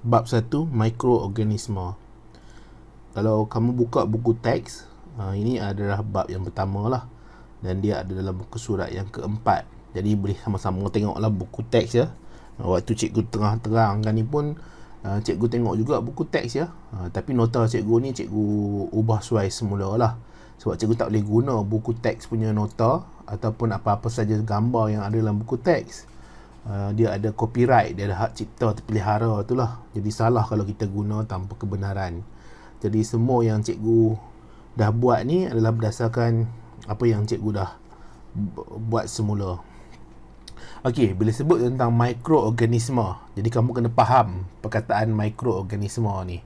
Bab 1, mikroorganisma. Kalau kamu buka buku teks, ini adalah bab yang pertama lah, dan dia ada dalam muka surat yang keempat. Jadi boleh sama-sama tengoklah buku teks ya. Waktu cikgu tengah terangkan ni pun cikgu tengok juga buku teks ya. Tapi nota cikgu ni cikgu ubah suai semula lah. Sebab cikgu tak boleh guna buku teks punya nota ataupun apa-apa saja gambar yang ada dalam buku teks. Dia ada copyright, dia ada hak cipta terpelihara tu lah. Jadi salah kalau kita guna tanpa kebenaran. Jadi semua yang cikgu dah buat ni adalah berdasarkan apa yang cikgu dah buat semula. Okey, bila sebut tentang mikroorganisma, jadi kamu kena faham perkataan mikroorganisma ni.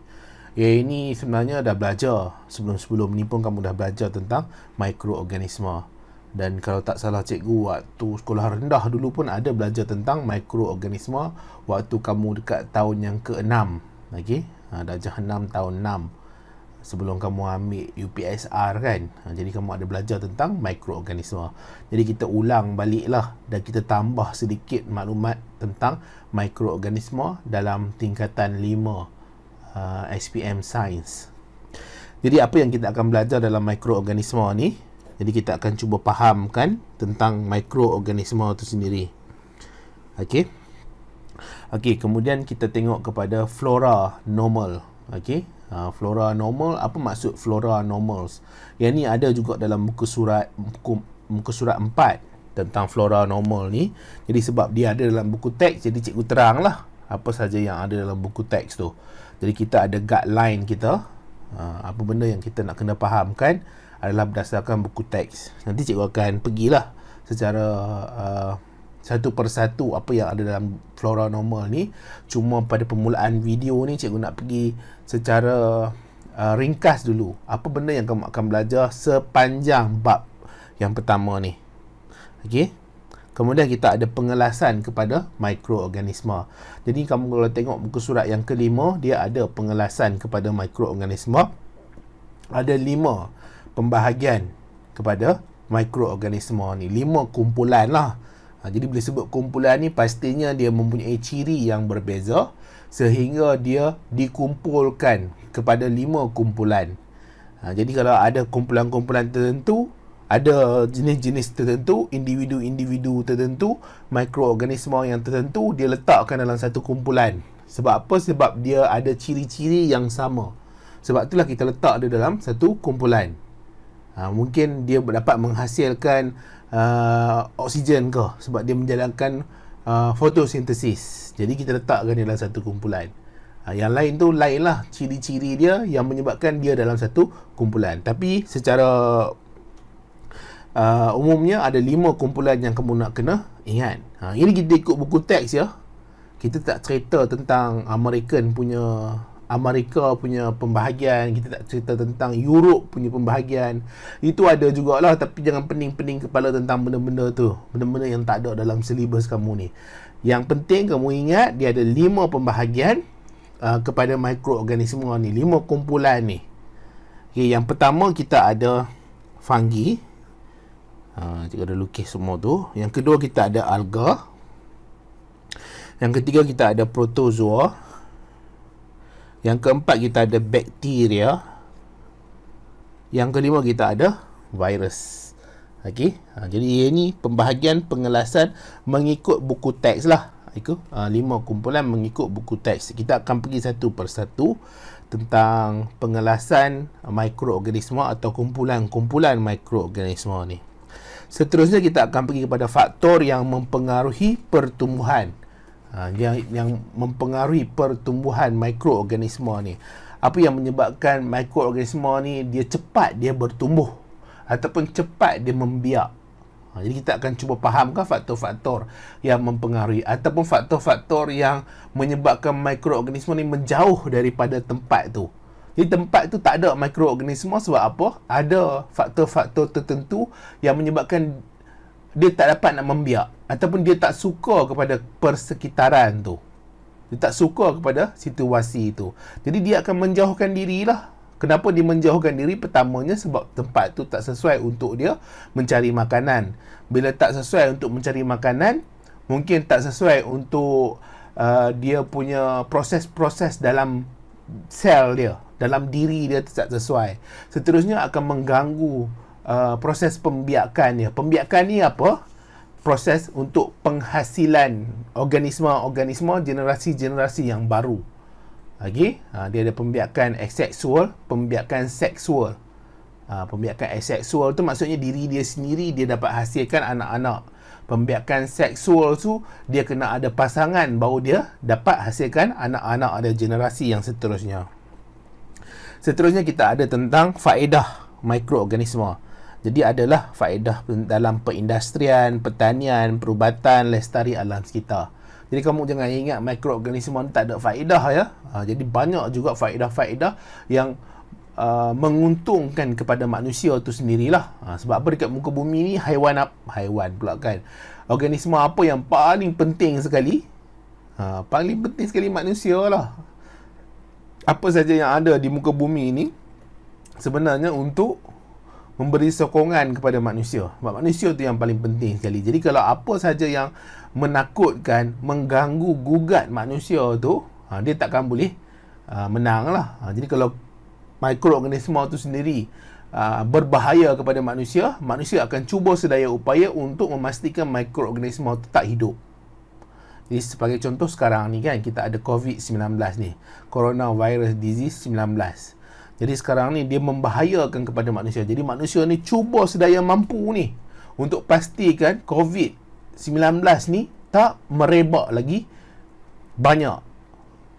Ini sebenarnya dah belajar. Sebelum-sebelum ni pun kamu dah belajar tentang mikroorganisma. Dan kalau tak salah cikgu waktu sekolah rendah dulu pun ada belajar tentang mikroorganisma waktu kamu dekat tahun yang ke-6. Okey, darjah 6 tahun 6. Sebelum kamu ambil UPSR kan. Jadi kamu ada belajar tentang mikroorganisma. Jadi kita ulang baliklah dan kita tambah sedikit maklumat tentang mikroorganisma dalam tingkatan 5 SPM Science. Jadi apa yang kita akan belajar dalam mikroorganisma ni? Jadi kita akan cuba fahamkan tentang mikroorganisma itu sendiri. Okey. Okey, kemudian kita tengok kepada flora normal. Okey. Flora normal, apa maksud flora normals? Yang ni ada juga dalam muka surat 4 tentang flora normal ni. Jadi sebab dia ada dalam buku teks, jadi cikgu teranglah apa saja yang ada dalam buku teks tu. Jadi kita ada guideline kita. Apa benda yang kita nak kena fahamkan adalah berdasarkan buku teks. Nanti cikgu akan pergilah secara satu persatu apa yang ada dalam flora normal ni. Cuma pada permulaan video ni cikgu nak pergi secara ringkas dulu apa benda yang kamu akan belajar sepanjang bab yang pertama ni. Okey. Kemudian kita ada pengelasan kepada mikroorganisma. Jadi kamu kalau tengok buku surat yang kelima, dia ada pengelasan kepada mikroorganisma. Ada 5 pembahagian kepada mikroorganisma ni. 5 kumpulan lah. Jadi bila sebut kumpulan ni, pastinya dia mempunyai ciri yang berbeza sehingga dia dikumpulkan kepada 5 kumpulan. Jadi kalau ada kumpulan-kumpulan tertentu, ada jenis-jenis tertentu, individu-individu tertentu, mikroorganisma yang tertentu, dia letakkan dalam satu kumpulan. Sebab apa? Sebab dia ada ciri-ciri yang sama. Sebab itulah kita letak dia dalam satu kumpulan. Mungkin dia dapat menghasilkan oksigen ke, sebab dia menjalankan fotosintesis. Jadi kita letakkan dia dalam satu kumpulan. Yang lain tu lain lah ciri-ciri dia yang menyebabkan dia dalam satu kumpulan. Tapi secara umumnya ada 5 kumpulan yang kamu nak kena ingat. Ini kita ikut buku teks ya. Kita tak cerita tentang Amerika punya pembahagian, kita tak cerita tentang Europe punya pembahagian. Itu ada jugalah, tapi jangan pening-pening kepala tentang benda-benda tu, benda-benda yang tak ada dalam silibus kamu ni. Yang penting kamu ingat dia ada 5 pembahagian kepada mikroorganisma ni, 5 kumpulan ni. Okay, yang pertama kita ada fungi. Cikgu ada lukis semua tu. Yang kedua kita ada alga. Yang ketiga kita ada protozoa. Yang keempat kita ada bakteria. Yang kelima kita ada virus. Okey. Jadi ini pembahagian pengelasan mengikut buku teks lah. Itu 5 kumpulan mengikut buku teks. Kita akan pergi satu persatu tentang pengelasan mikroorganisma atau kumpulan-kumpulan mikroorganisma ni. Seterusnya kita akan pergi kepada faktor yang mempengaruhi pertumbuhan. Yang mempengaruhi pertumbuhan mikroorganisma ni. Apa yang menyebabkan mikroorganisma ni dia cepat dia bertumbuh ataupun cepat dia membiak. Jadi kita akan cuba fahamkan faktor-faktor yang mempengaruhi ataupun faktor-faktor yang menyebabkan mikroorganisma ni menjauh daripada tempat tu. Jadi tempat tu tak ada mikroorganisma sebab apa? Ada faktor-faktor tertentu yang menyebabkan dia tak dapat nak membiak ataupun dia tak suka kepada persekitaran tu. Dia tak suka kepada situasi itu. Jadi dia akan menjauhkan dirilah. Kenapa dia menjauhkan diri? Pertamanya sebab tempat tu tak sesuai untuk dia mencari makanan. Bila tak sesuai untuk mencari makanan, mungkin tak sesuai untuk dia punya proses-proses dalam sel dia, dalam diri dia tak sesuai. Seterusnya akan mengganggu proses pembiakan dia. Pembiakan ni apa? Proses untuk penghasilan organisma generasi-generasi yang baru. Lagi, dia ada pembiakan aseksual, pembiakan seksual. Pembiakan aseksual tu maksudnya diri dia sendiri dia dapat hasilkan anak-anak. Pembiakan seksual tu dia kena ada pasangan baru dia dapat hasilkan anak-anak, ada generasi yang seterusnya. Seterusnya kita ada tentang faedah mikroorganisma. Jadi adalah faedah dalam perindustrian, pertanian, perubatan, lestari alam sekitar. Jadi kamu jangan ingat mikroorganisma ni tak ada faedah ya. Jadi banyak juga faedah-faedah yang menguntungkan kepada manusia tu sendirilah. Sebab apa, dekat muka bumi ni haiwan pula kan. Organisma apa yang paling penting sekali? Paling penting sekali manusia lah. Apa saja yang ada di muka bumi ni sebenarnya untuk memberi sokongan kepada manusia. Sebab manusia tu yang paling penting sekali. Jadi kalau apa saja yang menakutkan, mengganggu, gugat manusia tu, dia takkan boleh menang lah. Jadi kalau mikroorganisma tu sendiri berbahaya kepada manusia, manusia akan cuba sedaya upaya untuk memastikan mikroorganisma tu tak hidup. Jadi sebagai contoh sekarang ni kan, kita ada COVID-19 ni, Coronavirus Disease 19. Jadi sekarang ni dia membahayakan kepada manusia. Jadi manusia ni cuba sedaya mampu ni untuk pastikan COVID-19 ni tak merebak lagi banyak.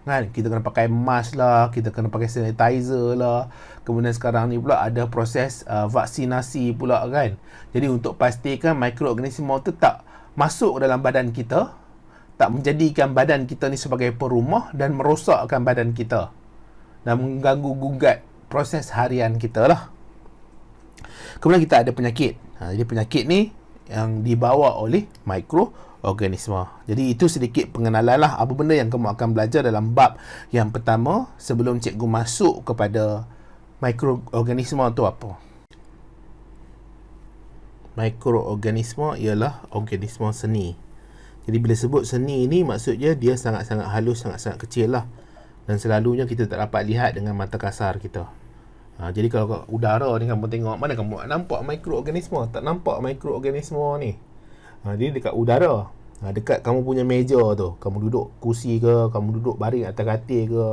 Kan, kita kena pakai mask lah, kita kena pakai sanitizer lah. Kemudian sekarang ni pula ada proses vaksinasi pula kan. Jadi untuk pastikan mikroorganisma tu tak masuk dalam badan kita, tak menjadikan badan kita ni sebagai perumah dan merosakkan badan kita dan mengganggu gugat proses harian kita lah. Kemudian kita ada penyakit. Jadi penyakit ni yang dibawa oleh mikroorganisma. Jadi itu sedikit pengenalan lah apa benda yang kamu akan belajar dalam bab yang pertama sebelum cikgu masuk kepada mikroorganisma tu apa. Mikroorganisma ialah organisma seni. Jadi bila sebut seni ni maksudnya dia sangat-sangat halus, sangat-sangat kecil lah. Dan selalunya kita tak dapat lihat dengan mata kasar kita. Jadi kalau kat udara ni kamu tengok, mana kamu nampak mikroorganisma? Tak nampak mikroorganisma ni. Jadi dekat udara, dekat kamu punya meja tu, kamu duduk kursi ke, kamu duduk baring atas katil ke,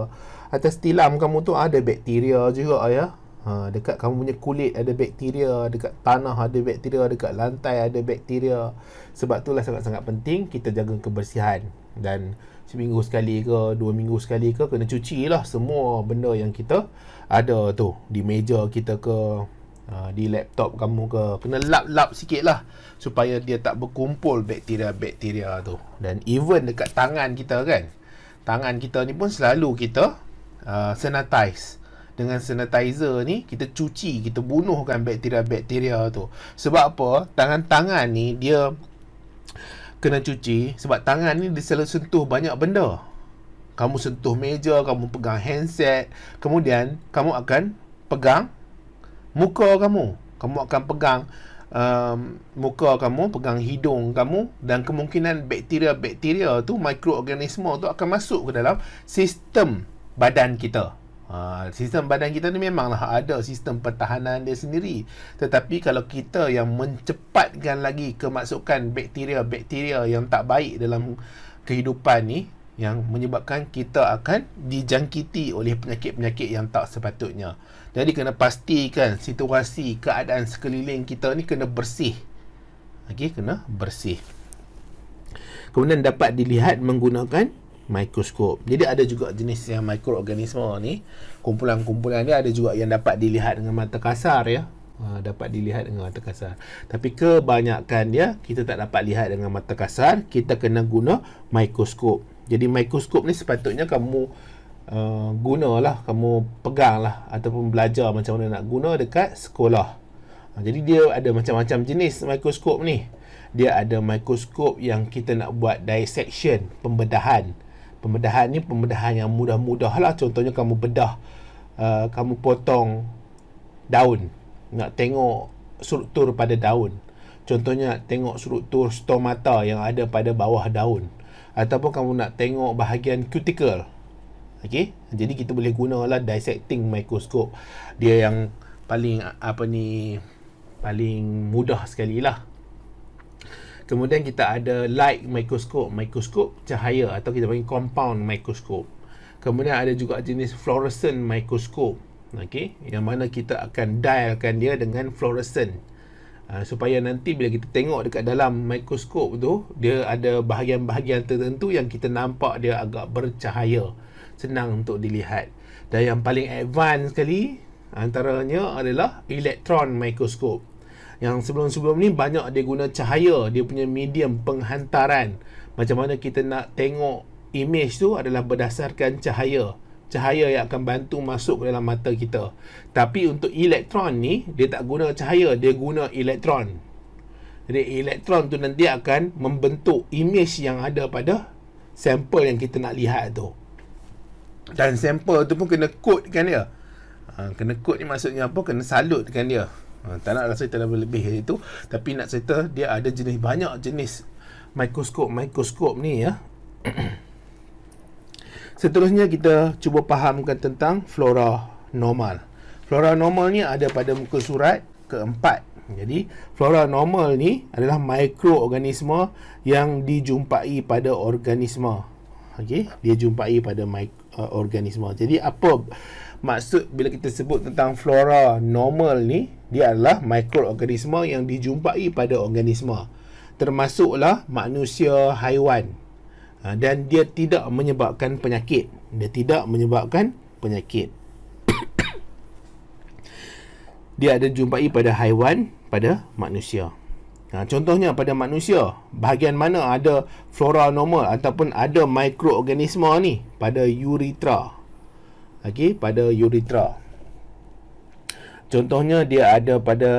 atas tilam kamu tu ada bakteria juga ya. Dekat kamu punya kulit ada bakteria, dekat tanah ada bakteria, dekat lantai ada bakteria. Sebab itulah sangat-sangat penting kita jaga kebersihan. Dan seminggu sekali ke, 2 minggu sekali ke, kena cuci lah semua benda yang kita ada tu. Di meja kita ke, di laptop kamu ke, kena lap-lap sikit lah supaya dia tak berkumpul bakteria-bakteria tu. Dan even dekat tangan kita kan, tangan kita ni pun selalu kita sanitize. Dengan sanitizer ni kita cuci, kita bunuhkan bakteria-bakteria tu. Sebab apa? Tangan-tangan ni dia kena cuci sebab tangan ni dia selalu sentuh banyak benda. Kamu sentuh meja, kamu pegang handset, kemudian kamu akan pegang muka kamu. Kamu akan pegang muka kamu, pegang hidung kamu, dan kemungkinan bakteria-bakteria tu, mikroorganisma tu akan masuk ke dalam sistem badan kita. Sistem badan kita ni memanglah ada sistem pertahanan dia sendiri. Tetapi kalau kita yang mencepatkan lagi kemasukan bakteria-bakteria yang tak baik dalam kehidupan ni, yang menyebabkan kita akan dijangkiti oleh penyakit-penyakit yang tak sepatutnya. Jadi kena pastikan situasi, keadaan sekeliling kita ni kena bersih. Kena bersih. Kemudian dapat dilihat menggunakan mikroskop. Jadi ada juga jenis yang mikroorganisma ni, kumpulan-kumpulan dia ada juga yang dapat dilihat dengan mata kasar ya. Dapat dilihat dengan mata kasar. Tapi kebanyakan dia kita tak dapat lihat dengan mata kasar, kita kena guna mikroskop. Jadi mikroskop ni sepatutnya kamu gunalah, kamu peganglah ataupun belajar macam mana nak guna dekat sekolah. Jadi dia ada macam-macam jenis mikroskop ni. Dia ada mikroskop yang kita nak buat dissection, pembedahan. Pembedahan ni pembedahan yang mudah-mudah lah. Contohnya kamu bedah, kamu potong daun, nak tengok struktur pada daun. Contohnya tengok struktur stomata yang ada pada bawah daun. ataupun kamu nak tengok bahagian cuticle. Okey, jadi kita boleh gunalah dissecting microscope. Dia yang paling paling mudah sekali lah. Kemudian kita ada light microscope, mikroskop cahaya, atau kita panggil compound microscope. Kemudian ada juga jenis fluorescent microscope, okey, yang mana kita akan dialkan dia dengan fluorescent, supaya nanti bila kita tengok dekat dalam mikroskop tu, dia ada bahagian-bahagian tertentu yang kita nampak dia agak bercahaya, senang untuk dilihat. Dan yang paling advance sekali antaranya adalah electron microscope. Yang sebelum-sebelum ni banyak dia guna cahaya, dia punya medium penghantaran. Macam mana kita nak tengok image tu adalah berdasarkan cahaya. Cahaya yang akan bantu masuk ke dalam mata kita. Tapi untuk elektron ni, dia tak guna cahaya, dia guna elektron. Jadi elektron tu nanti akan membentuk image yang ada pada sampel yang kita nak lihat tu. Dan sampel tu pun kena codekan dia. Kena code ni maksudnya apa? Kena salutkan dia. Tak nak rasa kita lebih dari itu, tapi nak cerita dia ada banyak jenis mikroskop ni ya. Seterusnya kita cuba fahamkan tentang flora normal. Flora normal ni ada pada muka surat keempat. Jadi flora normal ni adalah mikroorganisma yang dijumpai pada organisma. Okey, dia jumpai pada organisma. Jadi apa maksud bila kita sebut tentang flora normal ni? Dia adalah mikroorganisma yang dijumpai pada organisma, termasuklah manusia, haiwan, dan dia tidak menyebabkan penyakit. Dia ada jumpai pada haiwan, pada manusia. Contohnya pada manusia, bahagian mana ada flora normal ataupun ada mikroorganisma ni? Pada urethra. Okey, pada urethra. Contohnya dia ada pada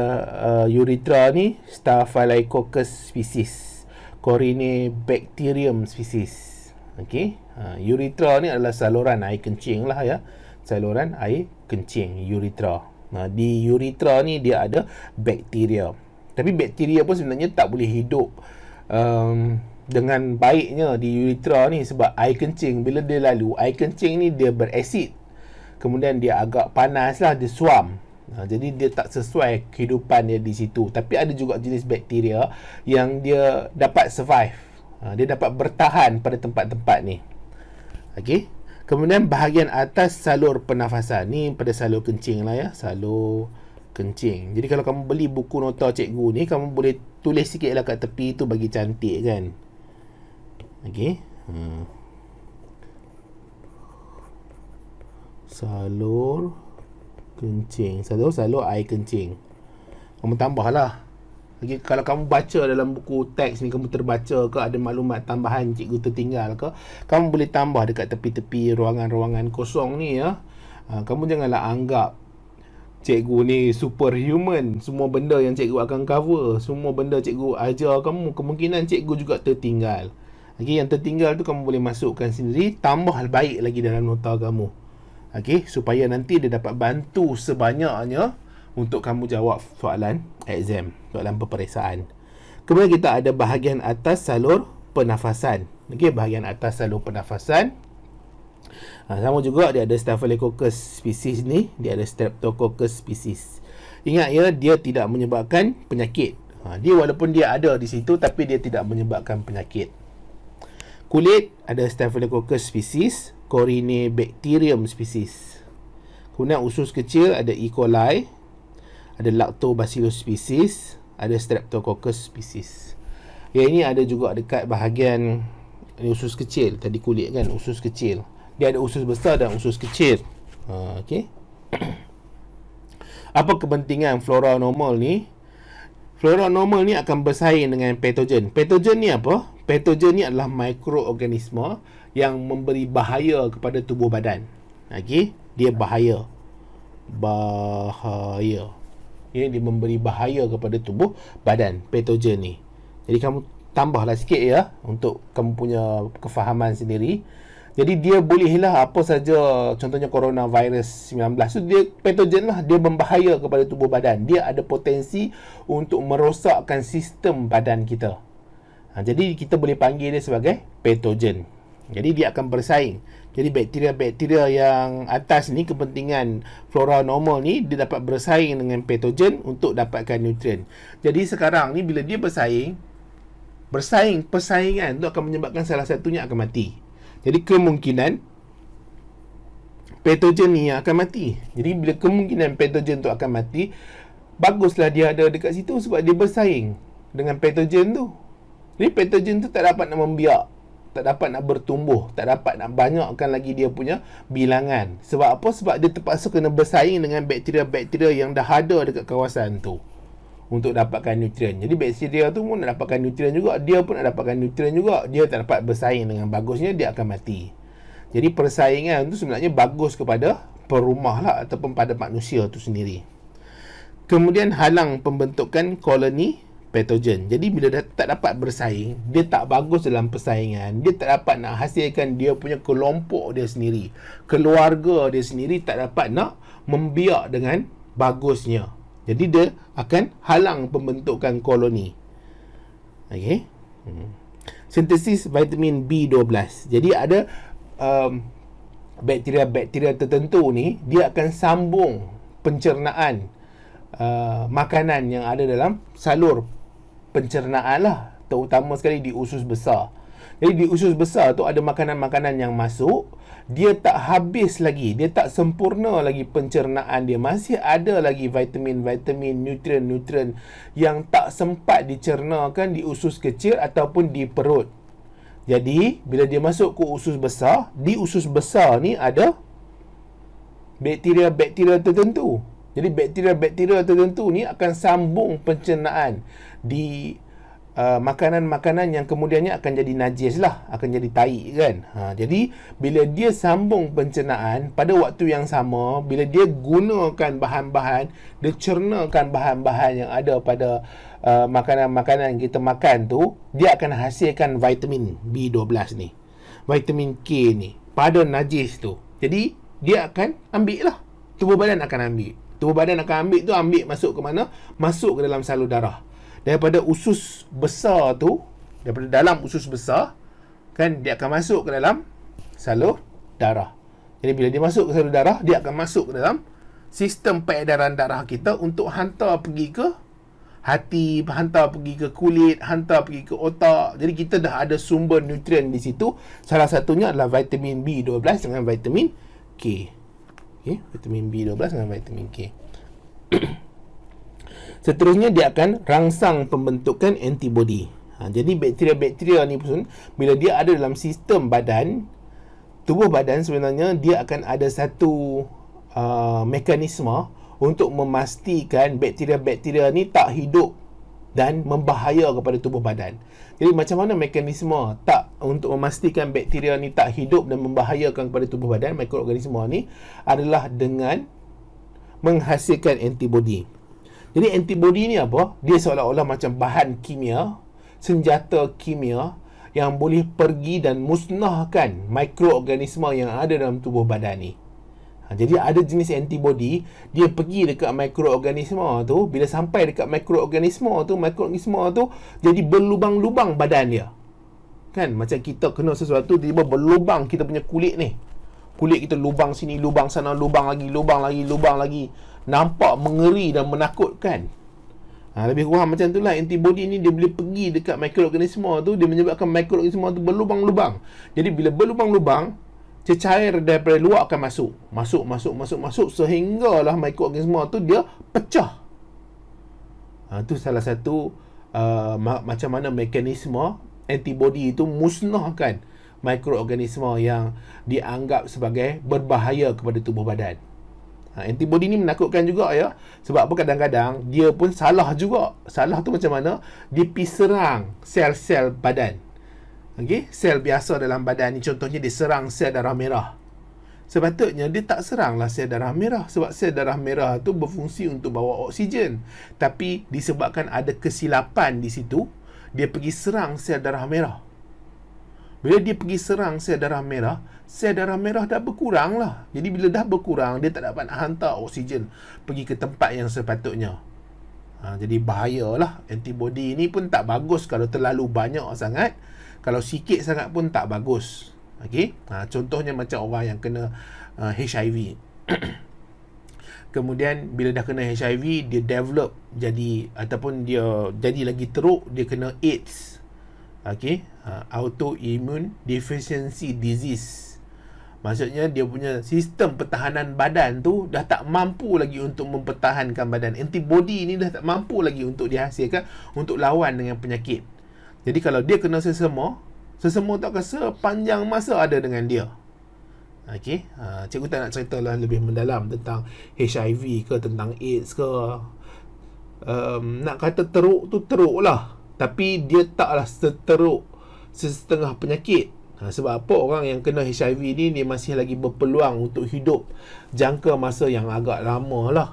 urethra ni Staphylococcus species, Corynebacterium species. Okey, urethra ni adalah saluran air kencing lah ya. Saluran air kencing, urethra. Di urethra ni dia ada bakteria. Tapi bakteria pun sebenarnya tak boleh hidup dengan baiknya di urethra ni, sebab air kencing bila dia lalu, air kencing ni dia berasid. Kemudian dia agak panas lah, dia suam. Jadi dia tak sesuai kehidupan dia di situ. Tapi ada juga jenis bakteria yang dia dapat survive. Dia dapat bertahan pada tempat-tempat ni. Okey. Kemudian bahagian atas salur pernafasan. Ni pada salur kencing lah ya. Salur kencing. Jadi kalau kamu beli buku nota cikgu ni, kamu boleh tulis sikit lah kat tepi tu bagi cantik kan. Okey. Salur kencing, salur air kencing. Kamu tambah lah. Okay, kalau kamu baca dalam buku teks ni, kamu terbaca ke ada maklumat tambahan cikgu tertinggal ke, kamu boleh tambah dekat tepi-tepi ruangan-ruangan kosong ni ya. Kamu janganlah anggap cikgu ni superhuman. Semua benda yang cikgu akan cover, semua benda cikgu ajar kamu, kemungkinan cikgu juga tertinggal. Okay, yang tertinggal tu kamu boleh masukkan sendiri, tambah baik lagi dalam nota kamu. Okey, supaya nanti dia dapat bantu sebanyaknya untuk kamu jawab soalan exam, soalan peperiksaan. Kemudian kita ada bahagian atas salur pernafasan. Okey, bahagian atas salur pernafasan. Sama juga dia ada Staphylococcus species ni, dia ada Streptococcus species. Ingat ya, dia tidak menyebabkan penyakit. Dia walaupun dia ada di situ, tapi dia tidak menyebabkan penyakit. Kulit ada Staphylococcus species, Corynebacterium species. Kemudian usus kecil ada E. coli, ada Lactobacillus species, ada Streptococcus species. Yang ini ada juga dekat bahagian usus kecil. Tadi kulit kan, usus kecil. Dia ada usus besar dan usus kecil. Okey. Apa kepentingan flora normal ni? Flora normal ni akan bersaing dengan patogen. Patogen ni apa? Patogen ni adalah mikroorganisma yang memberi bahaya kepada tubuh badan. Okey, dia bahaya. Dia memberi bahaya kepada tubuh badan, patogen ni. Jadi kamu tambahlah sikit ya untuk kamu punya kefahaman sendiri. Jadi dia bolehlah apa saja, contohnya coronavirus 19 tu dia patogen lah, dia membahaya kepada tubuh badan. Dia ada potensi untuk merosakkan sistem badan kita. Jadi kita boleh panggil dia sebagai patogen. Jadi dia akan bersaing. Jadi bakteria-bakteria yang atas ni, kepentingan flora normal ni, dia dapat bersaing dengan patogen untuk dapatkan nutrien. Jadi sekarang ni bila dia persaingan tu akan menyebabkan salah satunya akan mati. Jadi kemungkinan patogen ni akan mati. Jadi bila kemungkinan patogen tu akan mati, baguslah dia ada dekat situ sebab dia bersaing dengan patogen tu. Jadi patogen tu tak dapat nak membiak, tak dapat nak bertumbuh, tak dapat nak banyakkan lagi dia punya bilangan. Sebab apa? Sebab dia terpaksa kena bersaing dengan bakteria-bakteria yang dah ada dekat kawasan tu untuk dapatkan nutrien. Jadi bakteria tu pun nak dapatkan nutrien juga, dia pun nak dapatkan nutrien juga. Dia tak dapat bersaing dengan bagusnya, dia akan mati. Jadi persaingan tu sebenarnya bagus kepada perumah lah, ataupun pada manusia tu sendiri. Kemudian halang pembentukan koloni patogen. Jadi bila dia tak dapat bersaing, dia tak bagus dalam persaingan, dia tak dapat nak hasilkan dia punya kelompok dia sendiri, keluarga dia sendiri tak dapat nak membiak dengan bagusnya. Jadi dia akan halang pembentukan koloni. Okey. Sintesis vitamin B12. Jadi ada bakteria-bakteria tertentu ni, dia akan sambung pencernaan makanan yang ada dalam salur pencernaan lah, terutama sekali di usus besar. Jadi di usus besar tu ada makanan-makanan yang masuk, dia tak habis lagi, dia tak sempurna lagi pencernaan dia, masih ada lagi vitamin-vitamin, nutrien-nutrien yang tak sempat dicernakan di usus kecil ataupun di perut. Jadi bila dia masuk ke usus besar, di usus besar ni ada bakteria-bakteria tertentu. Jadi bakteria-bakteria tertentu ni akan sambung pencernaan di makanan-makanan yang kemudiannya akan jadi najis lah, akan jadi tai kan. Jadi bila dia sambung pencernaan, pada waktu yang sama, bila dia gunakan bahan-bahan, dia cernakan bahan-bahan yang ada pada makanan-makanan yang kita makan tu, dia akan hasilkan vitamin B12 ni, vitamin K ni pada najis tu. Jadi dia akan ambil lah, tubuh badan akan ambil. Tubuh badan akan ambil tu, ambil masuk ke mana? Masuk ke dalam salur darah. Daripada usus besar tu, daripada dalam usus besar kan, dia akan masuk ke dalam salur darah. Jadi bila dia masuk ke salur darah, dia akan masuk ke dalam sistem peredaran darah kita untuk hantar pergi ke hati, hantar pergi ke kulit, hantar pergi ke otak. Jadi kita dah ada sumber nutrien di situ. Salah satunya adalah vitamin B12 dengan vitamin K. Okay, vitamin B12 dengan vitamin K. Seterusnya dia akan rangsang pembentukan antibody. Jadi bakteria-bakteria ni pun bila dia ada dalam sistem badan, tubuh badan, sebenarnya dia akan ada satu mekanisme untuk memastikan bakteria-bakteria ni tak hidup dan membahaya kepada tubuh badan. Jadi macam mana mekanisme untuk memastikan bakteria ni tak hidup dan membahayakan kepada tubuh badan, mikroorganisme ni, adalah dengan menghasilkan antibody. Jadi antibody ni apa? Dia seolah-olah macam bahan kimia, senjata kimia yang boleh pergi dan musnahkan mikroorganisme yang ada dalam tubuh badan ni. Jadi ada jenis antibody, dia pergi dekat mikroorganisme tu, bila sampai dekat mikroorganisme tu jadi berlubang-lubang badan dia. Kan macam kita kena sesuatu, tiba berlubang kita punya kulit ni. Kulit kita lubang sini, lubang sana, lubang lagi. Nampak mengeri dan menakutkan. Lebih kurang macam itulah antibody ni, dia boleh pergi dekat mikroorganisme tu, dia menyebabkan mikroorganisme tu berlubang-lubang. Jadi bila berlubang-lubang, cecair daripada luar akan masuk sehinggalah mikroorganisme tu dia pecah. Itu salah satu macam mana mekanisme antibody itu musnahkan mikroorganisme yang dianggap sebagai berbahaya kepada tubuh badan. Antibody ni menakutkan juga ya. Sebab apa, kadang-kadang dia pun salah juga. Salah tu macam mana? Dia pergi serang sel-sel badan. Okay? Sel biasa dalam badan ni, contohnya dia serang sel darah merah. Sepatutnya dia tak seranglah sel darah merah, sebab sel darah merah tu berfungsi untuk bawa oksigen. Tapi disebabkan ada kesilapan di situ, dia pergi serang sel darah merah. Bila dia pergi serang sel darah merah dah berkurang lah. Jadi bila dah berkurang, dia tak dapat hantar oksigen pergi ke tempat yang sepatutnya. Jadi bahayalah. Antibody ni pun tak bagus kalau terlalu banyak sangat. Kalau sikit sangat pun tak bagus. Okey. Contohnya macam orang yang kena HIV. Kemudian bila dah kena HIV, dia develop jadi, ataupun dia jadi lagi teruk, dia kena AIDS. Okey. Autoimmune deficiency disease. Maksudnya dia punya sistem pertahanan badan tu dah tak mampu lagi untuk mempertahankan badan. Antibody ni dah tak mampu lagi untuk dihasilkan untuk lawan dengan penyakit. Jadi kalau dia kena sesama tu akan sepanjang masa ada dengan dia. Okey, cikgu tak nak ceritalah lebih mendalam tentang HIV ke, tentang AIDS ke. Nak kata teruk tu teruk lah, tapi dia taklah seteruk sesetengah penyakit. Sebab apa? Orang yang kena HIV ni, dia masih lagi berpeluang untuk hidup jangka masa yang agak lama lah.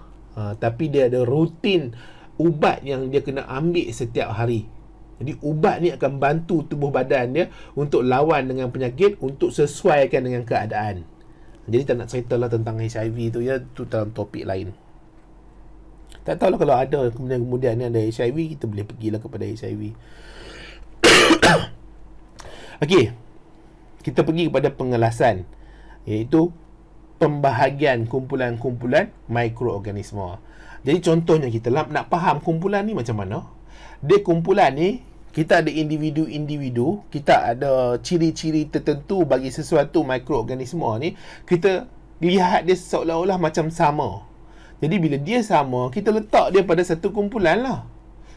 Tapi dia ada rutin ubat yang dia kena ambil setiap hari. Jadi ubat ni akan bantu tubuh badan dia untuk lawan dengan penyakit, untuk sesuaikan dengan keadaan. Jadi tak nak ceritalah tentang HIV tu ya, tu dalam topik lain. Tak tahulah kalau ada kemudian ni ada HIV, kita boleh pergilah kepada HIV. Okey. Kita pergi kepada pengelasan, iaitu pembahagian kumpulan-kumpulan mikroorganisma. Jadi contohnya kita nak faham kumpulan ni macam mana. Dia kumpulan ni, kita ada individu-individu, kita ada ciri-ciri tertentu bagi sesuatu mikroorganisma ni. Kita lihat dia seolah-olah macam sama. Jadi bila dia sama, kita letak dia pada satu kumpulan lah.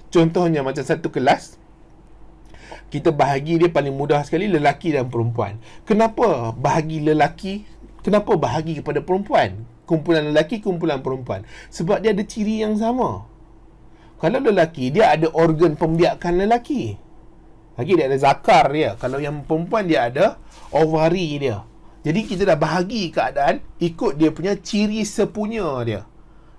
Contohnya macam satu kelas, kita bahagi dia paling mudah sekali lelaki dan perempuan. Kenapa bahagi lelaki? Kenapa bahagi kepada perempuan? Kumpulan lelaki, kumpulan perempuan. Sebab dia ada ciri yang sama. Kalau lelaki, dia ada organ pembiakan lelaki. Lagi dia ada zakar dia. Kalau yang perempuan, dia ada ovari dia. Jadi kita dah bahagi keadaan ikut dia punya ciri sepunya dia.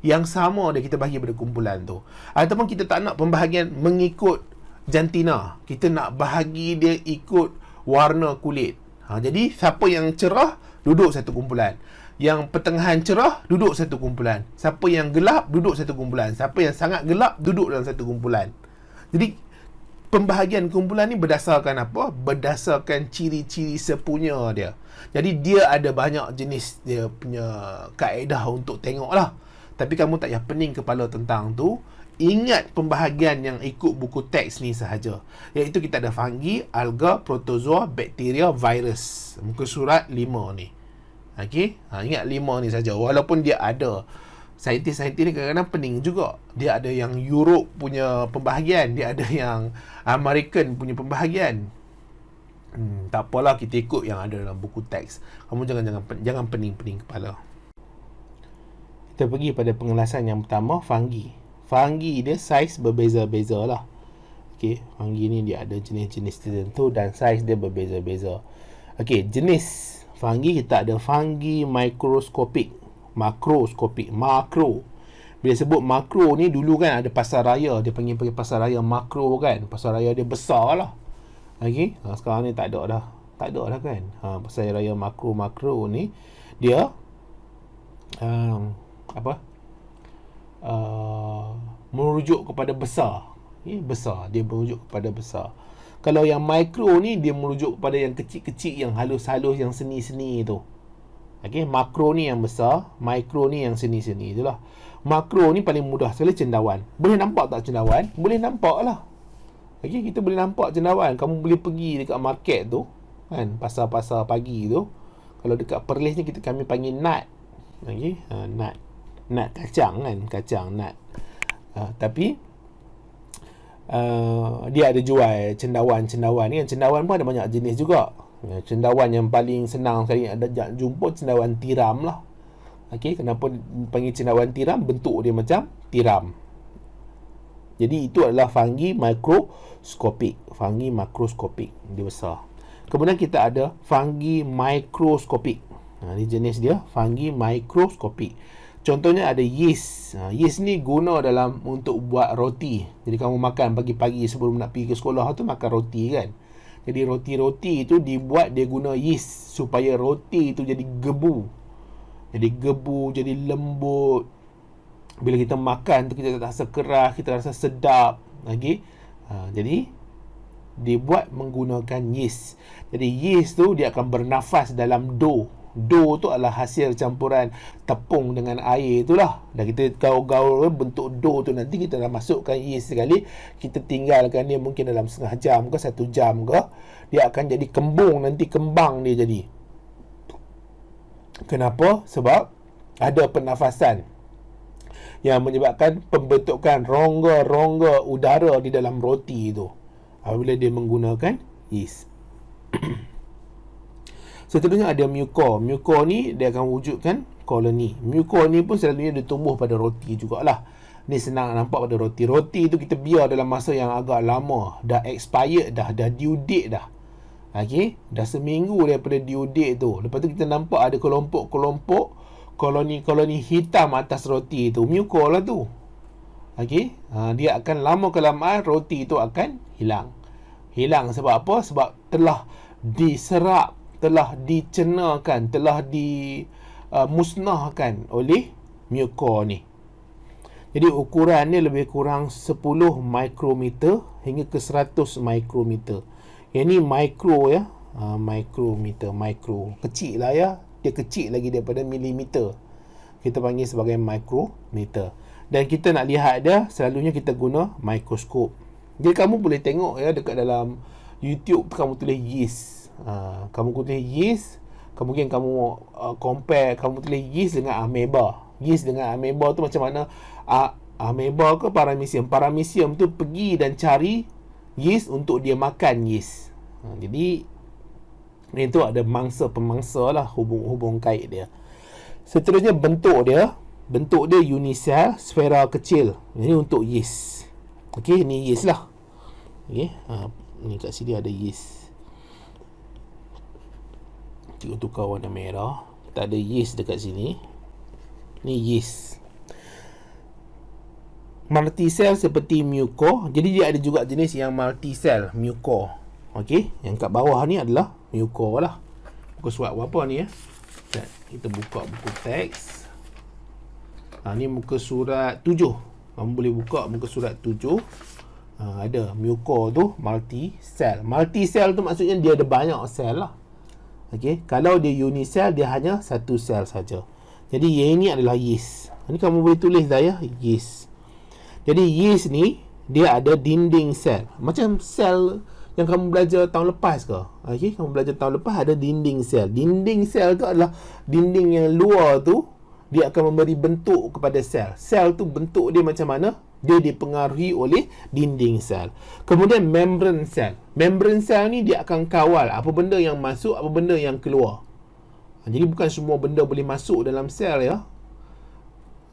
Yang sama dia kita bahagi pada kumpulan tu. Ataupun kita tak nak pembahagian mengikut jantina, kita nak bahagi dia ikut warna kulit. Jadi siapa yang cerah duduk satu kumpulan, yang pertengahan cerah duduk satu kumpulan, siapa yang gelap duduk satu kumpulan, siapa yang sangat gelap duduk dalam satu kumpulan. Jadi pembahagian kumpulan ni berdasarkan apa? Berdasarkan ciri-ciri sepunya dia. Jadi dia ada banyak jenis dia punya kaedah untuk tengok lah. Tapi kamu tak payah pening kepala tentang tu. Ingat pembahagian yang ikut buku teks ni sahaja. Iaitu kita ada fungi, alga, protozoa, bakteria, virus. Muka surat 5 ni. Okey? Ingat 5 ni saja. Walaupun dia ada, saintis-saintis ni kadang-kadang pening juga. Dia ada yang Europe punya pembahagian, dia ada yang American punya pembahagian. Tak apalah, kita ikut yang ada dalam buku teks. Kamu jangan pening-pening kepala. Kita pergi pada pengelasan yang pertama, fungi. Fungi dia saiz berbeza-beza lah. Okey, fungi ni dia ada jenis-jenis tertentu dan saiz dia berbeza-beza. Okey, jenis fungi kita ada fungi mikroskopik, makroskopik, makro. Bila sebut makro ni, dulu kan ada pasar raya, dia panggil pasar raya makro kan. Pasar raya dia besar lah. Okey, sekarang ni tak ada dah. Tak ada dah kan. Pasar raya makro ni dia merujuk kepada besar. Besar, dia merujuk kepada besar. Kalau yang mikro ni, dia merujuk kepada yang kecil-kecil, yang halus-halus, yang seni-seni tu. Okey, makro ni yang besar, mikro ni yang seni-seni itulah. Makro ni paling mudah sekali, cendawan. Boleh nampak tak cendawan? Boleh nampak lah. Okey, kita boleh nampak cendawan. Kamu boleh pergi dekat market tu kan, pasar-pasar pagi tu. Kalau dekat Perlis ni kami panggil nut. Okey, nut kacang kan, kacang nut. Tapi dia ada jual cendawan ni kan. Cendawan pun ada banyak jenis juga. Cendawan yang paling senang sekali ada jumpa cendawan tiram lah. Okey, kenapa panggil cendawan tiram? Bentuk dia macam tiram. Jadi itu adalah fungi mikroskopik. Fungi makroskopik, dia besar. Kemudian kita ada fungi mikroskopik. Ini jenis dia, fungi mikroskopik. Contohnya ada yeast. Yeast ni guna untuk buat roti. Jadi kamu makan pagi-pagi sebelum nak pergi ke sekolah tu, makan roti kan. Jadi roti-roti itu dibuat, dia guna yeast supaya roti itu jadi gebu. Jadi gebu, jadi lembut. Bila kita makan tu kita rasa keras, kita rasa sedap. Okay? Jadi dibuat menggunakan yeast. Jadi yeast tu dia akan bernafas dalam dough. Dough tu adalah hasil campuran tepung dengan air itulah. Dan kita gaul-gaul bentuk dough tu, nanti kita dah masukkan yeast sekali, kita tinggalkan dia mungkin dalam setengah jam ke 1 jam ke, dia akan jadi kembung, nanti kembang dia jadi. Kenapa? Sebab ada pernafasan yang menyebabkan pembentukan rongga-rongga udara di dalam roti itu apabila dia menggunakan yeast. Seterusnya ada mucor. Mucor ni dia akan wujudkan koloni. Mucor ni pun selalunya dia tumbuh pada roti jugalah. Ni senang nampak pada roti. Roti tu kita biar dalam masa yang agak lama, dah expired dah due date dah. Okey, dah seminggu daripada due date tu. Lepas tu kita nampak ada kelompok-kelompok koloni-koloni hitam atas roti tu. Mucor lah tu. Okey, dia akan lama kelamaan roti tu akan hilang. Hilang sebab apa? Sebab telah diserap, telah dicernakan, telah dimusnahkan oleh mucor ni. Jadi ukuran ni lebih kurang 10 mikrometer hingga ke 100 mikrometer. Yang ni mikro ya. Mikrometer, mikro. Kecil lah ya. Dia kecil lagi daripada milimeter. Kita panggil sebagai mikrometer. Dan kita nak lihat dia, selalunya kita guna mikroskop. Jadi kamu boleh tengok ya, dekat dalam YouTube kamu tulis yeast. Kamu tulis yeast, kemudian kamu compare, kamu tulis yeast dengan ameba. Yeast dengan ameba tu macam mana? Ameba ke paramecium? Paramecium tu pergi dan cari yeast untuk dia makan yeast. Jadi itu ada mangsa-pemangsa lah, hubung kait dia. Seterusnya bentuk dia unisel, sfera kecil. Ini untuk yeast. Okey, ni yeast lah. Okey, ni kat sini ada yeast. Cikgu tukar warna merah. Tak ada yeast dekat sini. Ni yeast. Multisel seperti mucor. Jadi dia ada juga jenis yang multisel, mucor. Okey, yang kat bawah ni adalah mucor lah. Buku surat berapa ni ya? Kita buka buku teks. Ni muka surat 7. Kamu boleh buka muka surat 7. Ada mucor tu multisel. Multisel tu maksudnya dia ada banyak sel lah. Okey, kalau dia unisel dia hanya satu sel saja. Jadi yang ini adalah yeast. Ini kamu boleh tulis dah ya, yeast. Jadi yeast ni dia ada dinding sel. Macam sel yang kamu belajar tahun lepas ke? Okey, kamu belajar tahun lepas ada dinding sel. Dinding sel tu adalah dinding yang luar tu, dia akan memberi bentuk kepada sel. Sel tu bentuk dia macam mana? Dia dipengaruhi oleh dinding sel. Kemudian membran sel. Membran sel ni dia akan kawal apa benda yang masuk, apa benda yang keluar. Jadi bukan semua benda boleh masuk dalam sel ya.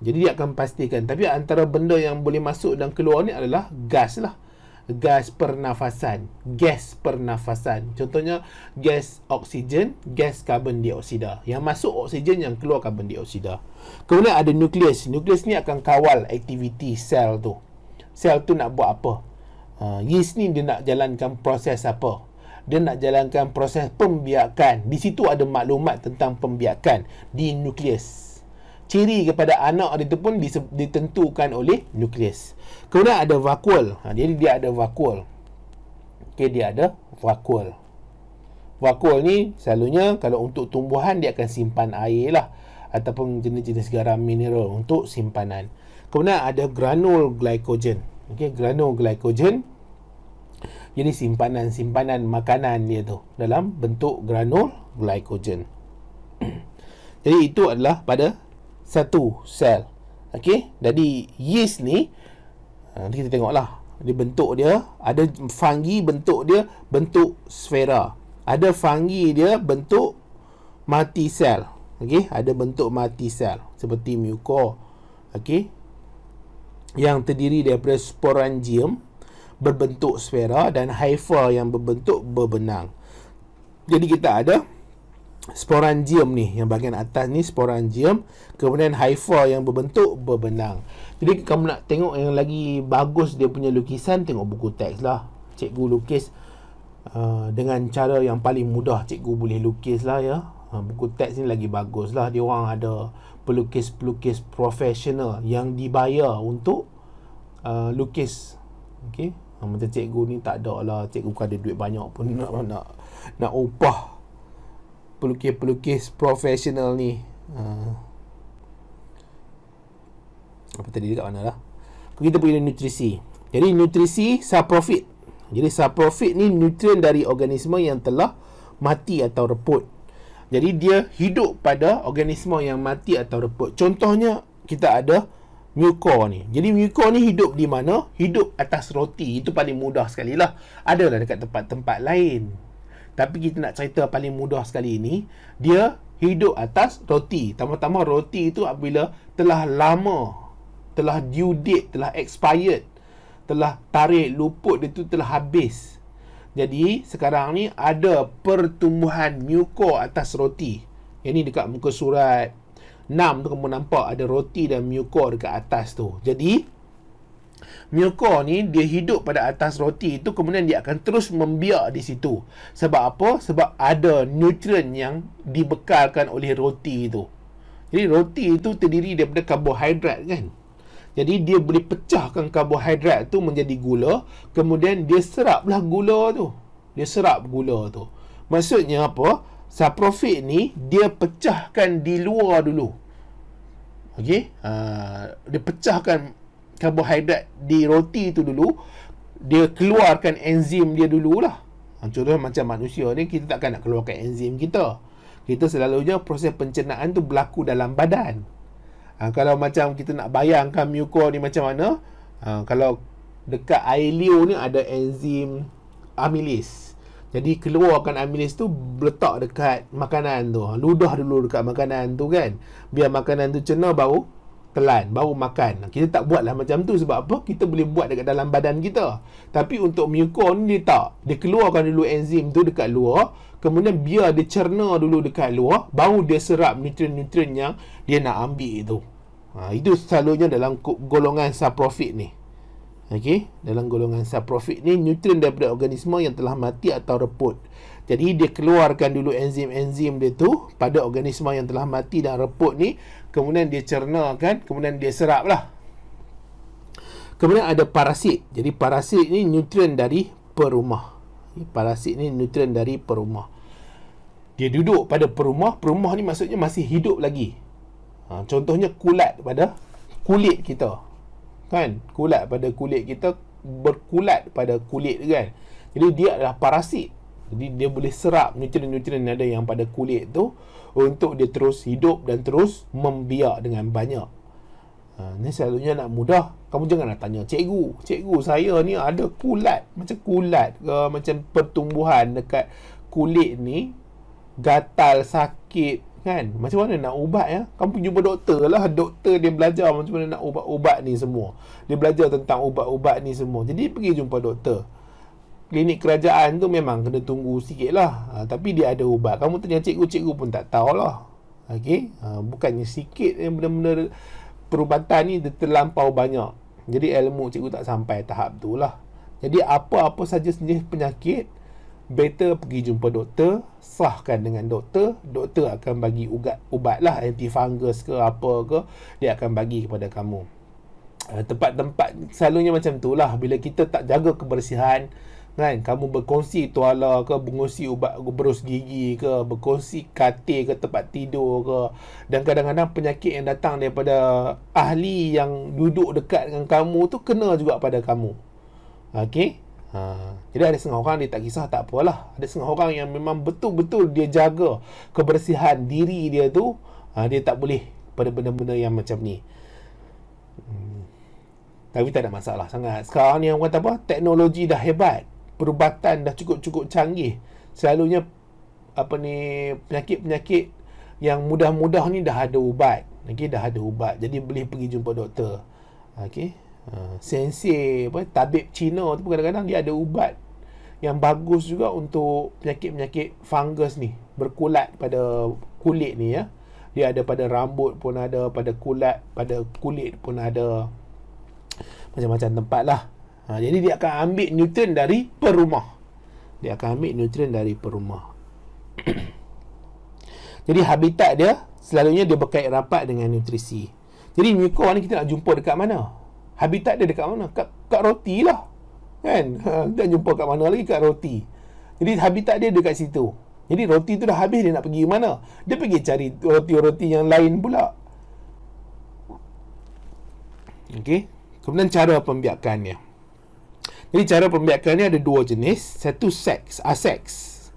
Jadi dia akan pastikan. Tapi antara benda yang boleh masuk dan keluar ni adalah gas lah. Gas pernafasan. Gas pernafasan. Contohnya gas oksigen, gas karbon dioksida. Yang masuk oksigen, yang keluar karbon dioksida. Kemudian ada nukleus. Nukleus ni akan kawal aktiviti sel tu. Sel tu nak buat apa? Yeast ni dia nak jalankan proses apa? Dia nak jalankan proses pembiakan. Di situ ada maklumat tentang pembiakan di nukleus. Ciri kepada anak dia tu pun ditentukan oleh nukleus. Kemudian ada vakuol. Jadi dia ada vakuol. Okey, dia ada vakuol. Vakuol ni selalunya kalau untuk tumbuhan dia akan simpan air lah, ataupun jenis-jenis garam mineral untuk simpanan. Kemudian ada granul glycogen. Okey, granul glycogen jadi simpanan makanan dia tu dalam bentuk granul glycogen. Jadi itu adalah pada satu sel. Okey, jadi yeast ni nanti kita tengoklah dia bentuk dia. Ada fungi bentuk dia bentuk sfera. Ada fungi dia bentuk multisel. Okey, ada bentuk multisel seperti mucor. Okey, yang terdiri daripada sporangium berbentuk sfera dan hypha yang berbentuk berbenang. Jadi kita ada sporangium ni, yang bahagian atas ni sporangium, kemudian hypha yang berbentuk berbenang. Jadi kamu nak tengok yang lagi bagus dia punya lukisan, tengok buku teks lah. Cikgu lukis dengan cara yang paling mudah cikgu boleh lukis lah ya. Buku teks ni lagi bagus lah. Dia orang ada pelukis-pelukis profesional yang dibayar untuk lukis. Okey. Macam cikgu ni tak ada lah. Cikgu bukan ada duit banyak pun nak upah pelukis-pelukis profesional ni. Apa tadi dekat mana lah? Kita pergi nutrisi. Jadi nutrisi saprofit. Jadi saprofit ni nutrien dari organisma yang telah mati atau reput. Jadi dia hidup pada organisma yang mati atau reput. Contohnya kita ada mucor ni. Jadi mucor ni hidup di mana? Hidup atas roti. Itu paling mudah sekali lah. Adalah dekat tempat-tempat lain. Tapi kita nak cerita paling mudah sekali ni, dia hidup atas roti. Tambah-tambah roti itu apabila telah lama, telah due date, telah expired, telah tarikh luput dia tu telah habis. Jadi sekarang ni ada pertumbuhan mucor atas roti. Yang ni dekat muka surat 6 tu kamu nampak ada roti dan mucor dekat atas tu. Jadi mucor ni dia hidup pada atas roti itu, kemudian dia akan terus membiak di situ. Sebab apa? Sebab ada nutrien yang dibekalkan oleh roti itu. Jadi roti itu terdiri daripada karbohidrat kan. Jadi dia boleh pecahkan karbohidrat tu menjadi gula, kemudian dia seraplah gula tu. Dia serap gula tu. Maksudnya apa? Saprofit ni dia pecahkan di luar dulu. Okey? Dia pecahkan karbohidrat di roti tu dulu. Dia keluarkan enzim dia dululah. Contohnya macam manusia ni, kita takkan nak keluarkan enzim kita. Kita selalunya proses pencernaan tu berlaku dalam badan. Kalau macam kita nak bayangkan mucor ni macam mana, kalau dekat air liur ni ada enzim amylase. Jadi keluarkan amylase tu, letak dekat makanan tu. Ludah dulu dekat makanan tu kan. Biar makanan tu cerna baru telan, baru makan. Kita tak buatlah macam tu. Sebab apa? Kita boleh buat dekat dalam badan kita. Tapi untuk mucor ni dia tak. Dia keluarkan dulu enzim tu dekat luar, kemudian biar dia cerna dulu dekat luar, baru dia serap nutrien-nutrien yang dia nak ambil itu. Itu selalunya dalam golongan saprofit ni. Okey, dalam golongan saprofit ni nutrien daripada organisma yang telah mati atau reput. Jadi dia keluarkan dulu enzim-enzim dia tu pada organisma yang telah mati dan reput ni, kemudian dia cernakan, kemudian dia serap lah. Kemudian ada parasit. Jadi parasit ni nutrien dari perumah. Parasit ni nutrien dari perumah. Dia duduk pada perumah. Perumah ni maksudnya masih hidup lagi. Contohnya kulat pada kulit kita. Kan? Kulat pada kulit kita, berkulat pada kulit kan. Jadi dia adalah parasit. Jadi dia boleh serap nutrien-nutrien ada yang pada kulit tu untuk dia terus hidup dan terus membiak dengan banyak. Ni selalunya nak mudah, kamu jangan nak tanya cikgu saya ni ada kulat, macam kulat ke, macam pertumbuhan dekat kulit ni, gatal, sakit kan, macam mana nak ubat ya? Kamu jumpa doktor lah. Doktor dia belajar macam mana nak ubat-ubat ni semua. Dia belajar tentang ubat-ubat ni semua. Jadi pergi jumpa doktor. Klinik kerajaan tu memang kena tunggu sikit lah. Tapi dia ada ubat. Kamu tanya cikgu pun tak tahulah. Okey? Bukannya sikit yang benar-benar perubatan ni dia terlampau banyak. Jadi ilmu cikgu tak sampai tahap tu lah. Jadi apa-apa saja jenis penyakit, better pergi jumpa doktor, sahkan dengan doktor. Doktor akan bagi ubat lah, antifungus ke apa ke, dia akan bagi kepada kamu. Tempat-tempat selalunya macam tu lah. Bila kita tak jaga kebersihan kan, kamu berkongsi tuala ke, berkongsi ubat berus gigi ke, berkongsi katil ke, tempat tidur ke, dan kadang-kadang penyakit yang datang daripada ahli yang duduk dekat dengan kamu tu kena juga pada kamu. Okey? Jadi ada setengah orang dia tak kisah, tak apalah. Ada setengah orang yang memang betul-betul dia jaga kebersihan diri dia tu, dia tak boleh pada benda-benda yang macam ni. Tapi tak ada masalah sangat. Sekarang ni orang kata apa? Teknologi dah hebat, perubatan dah cukup-cukup canggih. Selalunya penyakit-penyakit yang mudah-mudah ni dah ada ubat. Okey, dah ada ubat. Jadi boleh pergi jumpa doktor. Okey. Sensei tabib Cina tu kadang-kadang dia ada ubat yang bagus juga untuk penyakit-penyakit fungus ni, berkulat pada kulit ni ya. Dia ada pada rambut pun ada, pada kulit pun ada, macam-macam tempat lah. Jadi dia akan ambil nutrien dari perumah. Jadi habitat dia selalunya dia berkait rapat dengan nutrisi. Jadi muka ni kita nak jumpa dekat mana? Habitat dia dekat mana? Kat roti lah. Kan? Kita jumpa kat mana lagi? Kat roti. Jadi habitat dia dekat situ. Jadi roti tu dah habis, dia nak pergi mana? Dia pergi cari roti-roti yang lain pula. Okey. Kemudian cara pembiakannya. Jadi cara pembiakannya ada dua jenis. Satu seks, aseks.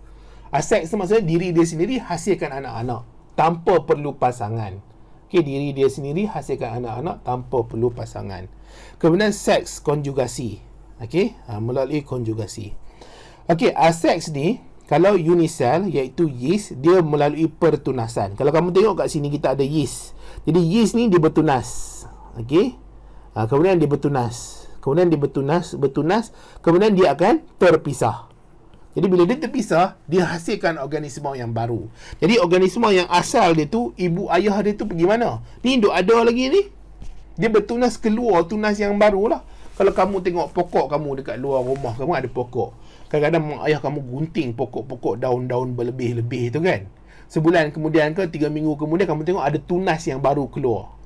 Aseks tu maksudnya diri dia sendiri hasilkan anak-anak tanpa perlu pasangan. Okey, diri dia sendiri hasilkan anak-anak tanpa perlu pasangan. Kemudian seks konjugasi. Okey, melalui konjugasi. Okey, aseks ni kalau unisel iaitu yeast, dia melalui pertunasan. Kalau kamu tengok kat sini kita ada yeast. Jadi yeast ni dia bertunas. Okey. Kemudian dia bertunas. Kemudian dia bertunas, kemudian dia akan terpisah. Jadi bila dia terpisah, dia hasilkan organisma yang baru. Jadi organisma yang asal dia tu, ibu ayah dia tu pergi mana? Ni duk ada lagi ni. Dia bertunas keluar tunas yang baru lah. Kalau kamu tengok pokok kamu dekat luar rumah kamu ada pokok. Kadang-kadang mak ayah kamu gunting pokok-pokok daun-daun berlebih-lebih tu kan. Sebulan kemudian ke 3 minggu kemudian kamu tengok ada tunas yang baru keluar.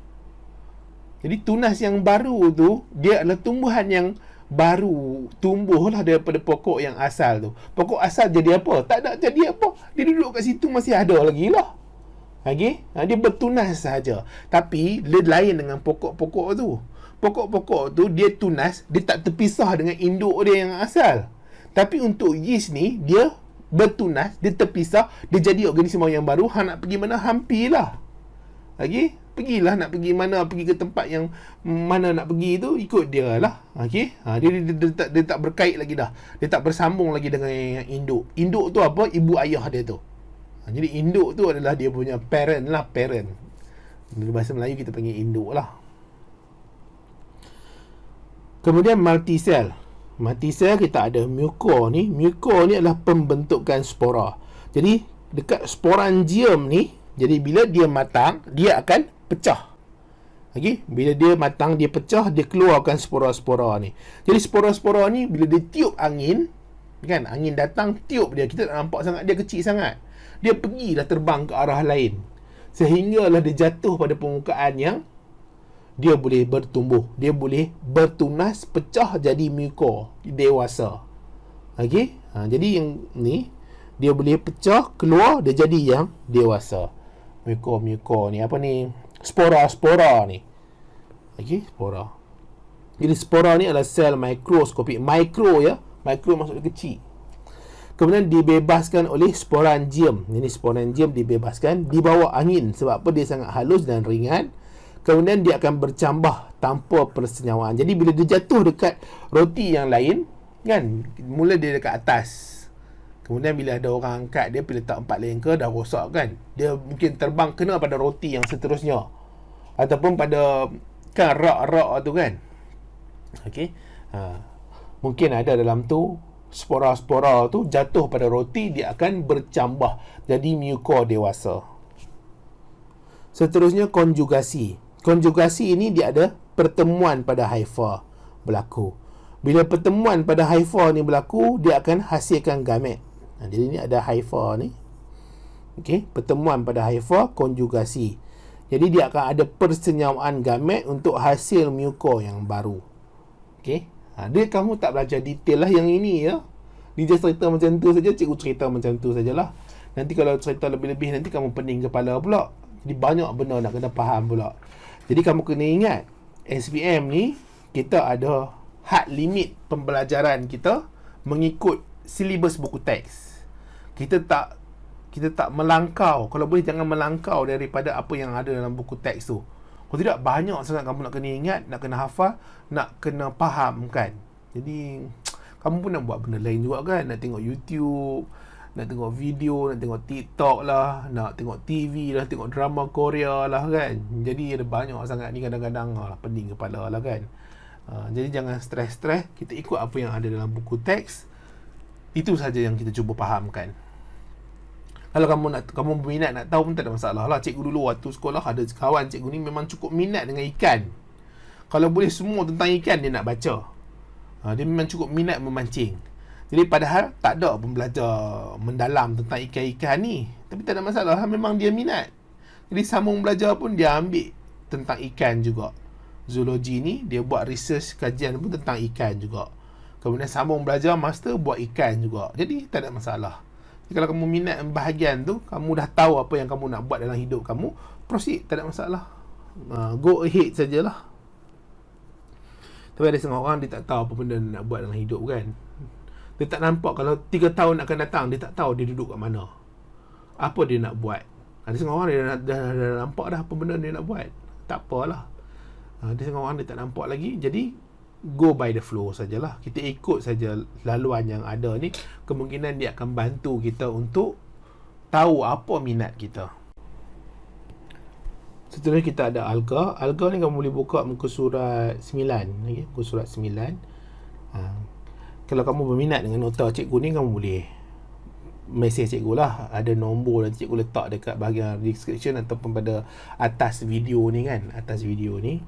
Jadi tunas yang baru tu dia adalah tumbuhan yang baru tumbuhlah daripada pokok yang asal tu. Pokok asal jadi apa? Tak ada jadi apa. Dia duduk kat situ masih ada lagi lah. Okay? Dia bertunas sahaja. Tapi dia lain dengan pokok-pokok tu. Pokok-pokok tu dia tunas, dia tak terpisah dengan induk dia yang asal. Tapi untuk yeast ni, dia bertunas, dia terpisah, dia jadi organisma yang baru. Hang nak pergi mana? Hampirlah. Okay? Pergilah, nak pergi mana, pergi ke tempat yang mana nak pergi tu, ikut dia lah. Okay? Dia tak berkait lagi dah. Dia tak bersambung lagi dengan yang induk. Induk tu apa? Ibu ayah dia tu. Jadi induk tu adalah dia punya parent lah, parent. Dalam bahasa Melayu kita panggil induk lah. Kemudian multisel. Multisel kita ada muko ni. Muko ni adalah pembentukan spora. Jadi dekat sporangium ni, jadi bila dia matang, dia akan pecah. Okay? Bila dia matang, dia pecah, dia keluarkan spora-spora ni. Jadi spora-spora ni bila dia tiup angin, kan, angin datang tiup dia, kita tak nampak sangat, dia kecil sangat. Dia pergilah terbang ke arah lain. Sehinggalah dia jatuh pada permukaan yang dia boleh bertumbuh, dia boleh bertunas, pecah jadi muko dewasa. Okey, jadi yang ni dia boleh pecah keluar, dia jadi yang dewasa. Muko ni apa ni? Spora ni. Okey, spora. Jadi spora ni adalah sel mikroskopik. Mikro ya, mikro maksudnya kecil. Kemudian dibebaskan oleh sporangium. Ini sporangium dibebaskan di bawah angin. Sebab apa? Dia sangat halus dan ringan. Kemudian dia akan bercambah tanpa persenyawaan. Jadi bila dia jatuh dekat roti yang lain, kan, mula dia dekat atas. Kemudian bila ada orang angkat dia, bila letak 4 lengker, dah rosak kan. Dia mungkin terbang kena pada roti yang seterusnya. Ataupun pada kan rak-rak tu kan. Okey. Mungkin ada dalam tu spora-spora tu jatuh pada roti, dia akan bercambah jadi muko dewasa. Seterusnya konjugasi. Konjugasi ini dia ada pertemuan pada haifa berlaku. Bila pertemuan pada haifa ni berlaku, dia akan hasilkan gamet. Jadi ni ada haifa ni. Okey, pertemuan pada haifa, konjugasi. Jadi dia akan ada persenyawaan gamet untuk hasil muko yang baru. Okey. Dia kamu tak belajar detail lah yang ini ya. Dia just cerita macam tu saja, cikgu cerita macam tu sajalah. Nanti kalau cerita lebih-lebih nanti kamu pening kepala pula. Jadi banyak benda nak kena faham pula. Jadi kamu kena ingat, SPM ni kita ada had limit pembelajaran kita mengikut silibus buku teks. Kita tak melangkau. Kalau boleh jangan melangkau daripada apa yang ada dalam buku teks tu. Kalau tidak, banyak sangat kamu nak kena ingat, nak kena hafal, nak kena faham kan. Jadi kamu pun nak buat benda lain juga kan. Nak tengok YouTube, nak tengok video, nak tengok TikTok lah, nak tengok TV lah, tengok drama Korea lah kan. Jadi ada banyak sangat ni, kadang-kadang pening kepala lah kan. Jadi jangan stres-stres. Kita ikut apa yang ada dalam buku teks. Itu saja yang kita cuba fahamkan. Kalau kamu berminat nak tahu pun tak ada masalah lah. Cikgu dulu waktu sekolah ada kawan cikgu ni memang cukup minat dengan ikan. Kalau boleh semua tentang ikan dia nak baca. Dia memang cukup minat memancing. Jadi padahal tak ada pun belajar mendalam tentang ikan-ikan ni. Tapi tak ada masalah, memang dia minat. Jadi sambung belajar pun dia ambil tentang ikan juga. Zoologi ni dia buat research, kajian pun tentang ikan juga. Kemudian sambung belajar master buat ikan juga. Jadi tak ada masalah. Jadi, kalau kamu minat bahagian tu, kamu dah tahu apa yang kamu nak buat dalam hidup kamu, proceed, tak ada masalah. Go ahead sajalah. Tapi ada setengah orang dia tak tahu apa benda nak buat dalam hidup kan. Dia tak nampak kalau 3 tahun akan datang, dia tak tahu dia duduk kat mana, apa dia nak buat. Ada setengah orang dia dah nampak dah apa benda dia nak buat. Tak apalah. Ada setengah orang dia tak nampak lagi. Jadi go by the flow sajalah. Kita ikut saja laluan yang ada ni. Kemungkinan dia akan bantu kita untuk tahu apa minat kita. Seterusnya kita ada alga. Alga ni kamu boleh buka muka surat 9, okay? Muka surat 9. Kalau kamu berminat dengan nota cikgu ni, kamu boleh mesej cikgu lah. Ada nombor dan cikgu letak dekat bahagian description ataupun pada atas video ni kan. Atas video ni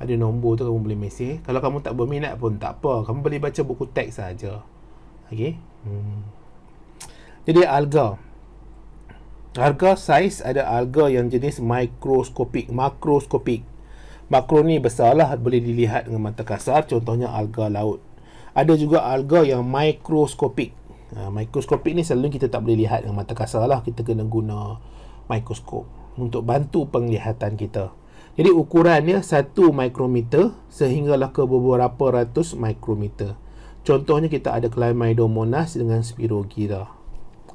ada nombor tu, kamu boleh mesej. Kalau kamu tak berminat pun tak apa, kamu boleh baca buku teks saja. Okay. Jadi alga saiz, ada alga yang jenis mikroskopik, makroskopik. Makro ni besar lah, boleh dilihat dengan mata kasar, contohnya alga laut. Ada juga alga yang mikroskopik. Mikroskopik ni selalu kita tak boleh lihat dengan mata kasar lah, kita kena guna mikroskop untuk bantu penglihatan kita. Jadi ukurannya 1 mikrometer sehinggalah ke beberapa ratus mikrometer. Contohnya kita ada Chlamydomonas dengan Spirogyra.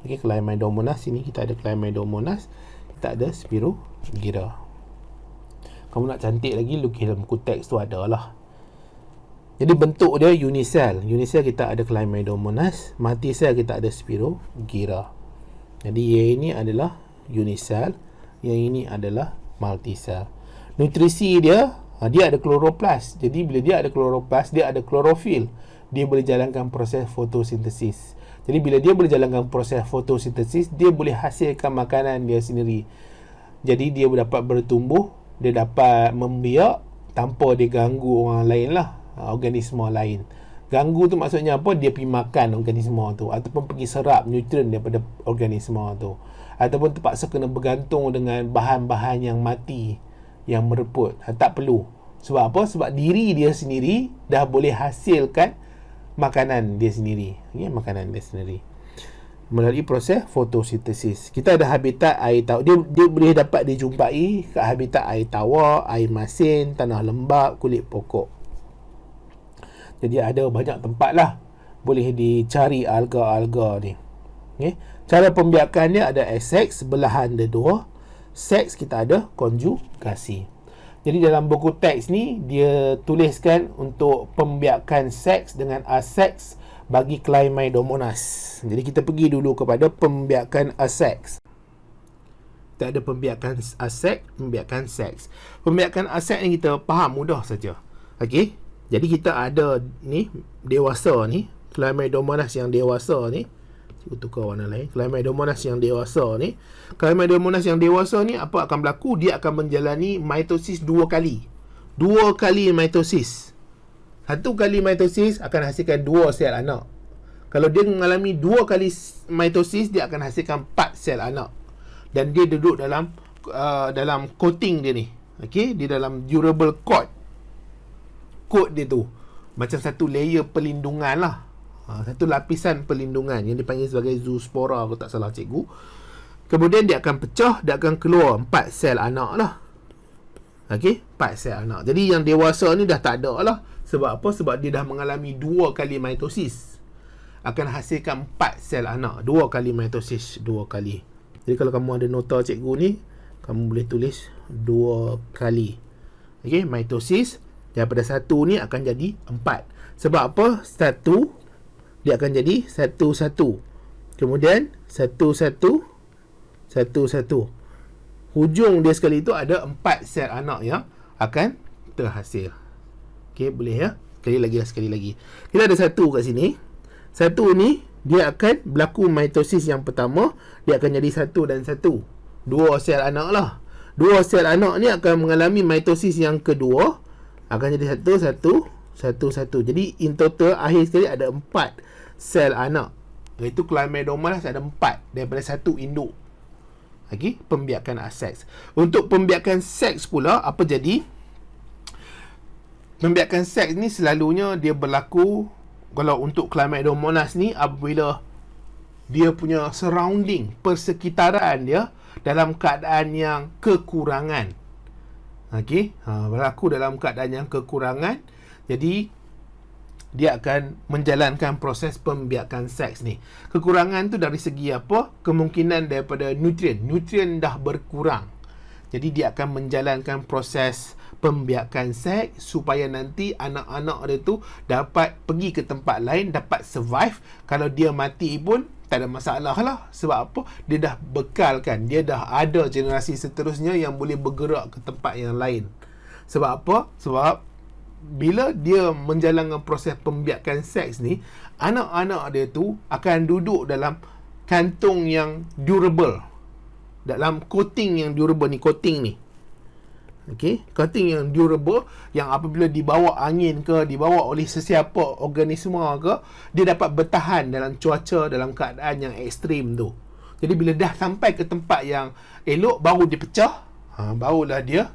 Okay, Chlamydomonas sini kita ada Chlamydomonas, kita ada Spirogyra. Kamu nak cantik lagi, lukis dalam buku teks tu ada lah. Jadi bentuk dia unisel. Unisel kita ada Chlamydomonas, multisel kita ada Spirogyra. Jadi yang ini adalah unisel, yang ini adalah multisel. Nutrisi dia, dia ada kloroplast. Jadi bila dia ada kloroplast, dia ada klorofil. Dia boleh jalankan proses fotosintesis. Jadi bila dia boleh jalankan proses fotosintesis, dia boleh hasilkan makanan dia sendiri. Jadi dia dapat bertumbuh, dia dapat membiak tanpa dia ganggu orang lain lah, organisma lain. Ganggu tu maksudnya apa? Dia pergi makan organisma tu, ataupun pergi serap nutrien daripada organisma tu, ataupun terpaksa kena bergantung dengan bahan-bahan yang mati, yang mereput. Tak perlu. Sebab apa? Sebab diri dia sendiri dah boleh hasilkan makanan dia sendiri. Okay? Makanan dia sendiri melalui proses fotosintesis. Kita ada habitat air tawar. Dia boleh dapat dijumpai kat habitat air tawar, air masin, tanah lembap, kulit pokok. Jadi ada banyak tempat lah boleh dicari alga-alga ni. Okay? Cara pembiakan dia ada assex, belahan dia 2. Seks kita ada konjugasi. Jadi dalam buku teks ni dia tuliskan untuk pembiakan seks dengan aseks bagi Chlamydomonas. Jadi kita pergi dulu kepada pembiakan aseks. Kita ada pembiakan aseks, pembiakan seks. Pembiakan aseks ni kita faham mudah saja. Okey. Jadi kita ada ni dewasa ni, Chlamydomonas yang dewasa ni. Tukar warna lain. Chlamydomonas yang dewasa ni. Chlamydomonas yang dewasa ni apa akan berlaku? Dia akan menjalani mitosis 2 kali. 2 kali mitosis. 1 kali mitosis akan hasilkan 2 sel anak. Kalau dia mengalami 2 kali mitosis, dia akan hasilkan 4 sel anak. Dan dia duduk dalam dalam coating dia ni. Okey, di dalam durable coat. Coat dia tu macam satu layer perlindungan lah. Satu lapisan perlindungan yang dipanggil sebagai zoospora, kalau tak salah cikgu. Kemudian dia akan pecah, dia akan keluar 4 sel anak lah. Okey, 4 sel anak. Jadi yang dewasa ni dah tak ada lah. Sebab apa? Sebab dia dah mengalami 2 kali mitosis. Akan hasilkan 4 sel anak. 2 kali mitosis, 2 kali. Jadi kalau kamu ada nota cikgu ni, kamu boleh tulis 2 kali. Okey, mitosis. Daripada 1 ni akan jadi 4. Sebab apa? 1 dia akan jadi 1-1. Kemudian 1-1. Hujung dia sekali itu ada 4 sel anak yang akan terhasil. Okey, boleh ya? Sekali lagi. Kita ada 1 kat sini. 1 ni dia akan berlaku mitosis yang pertama, dia akan jadi 1 dan 1. 2 sel anak lah. 2 sel anak ni akan mengalami mitosis yang kedua, akan jadi 1. Jadi in total akhir sekali ada 4 sel anak. Iaitu Chlamydomonas ada 4 daripada 1 induk. Okey, pembiakan seks. Untuk pembiakan seks pula, apa jadi? Pembiakan seks ni selalunya dia berlaku kalau untuk Chlamydomonas ni apabila dia punya surrounding, persekitaran dia dalam keadaan yang kekurangan. Okey, berlaku dalam keadaan yang kekurangan. Jadi dia akan menjalankan proses pembiakan seks ni. Kekurangan tu dari segi apa? Kemungkinan daripada nutrien dah berkurang. Jadi dia akan menjalankan proses pembiakan seks supaya nanti anak-anak dia tu dapat pergi ke tempat lain, dapat survive. Kalau dia mati pun tak ada masalah lah. Sebab apa? Dia dah bekalkan, dia dah ada generasi seterusnya yang boleh bergerak ke tempat yang lain. Sebab apa? Sebab bila dia menjalankan proses pembiakan seks ni, anak-anak dia tu akan duduk dalam kantung yang durable, dalam coating yang durable ni, coating ni. Okey, coating yang durable yang apabila dibawa angin ke, dibawa oleh sesiapa organisme ke, dia dapat bertahan dalam cuaca, dalam keadaan yang ekstrim tu. Jadi bila dah sampai ke tempat yang elok, baru dia pecah, barulah dia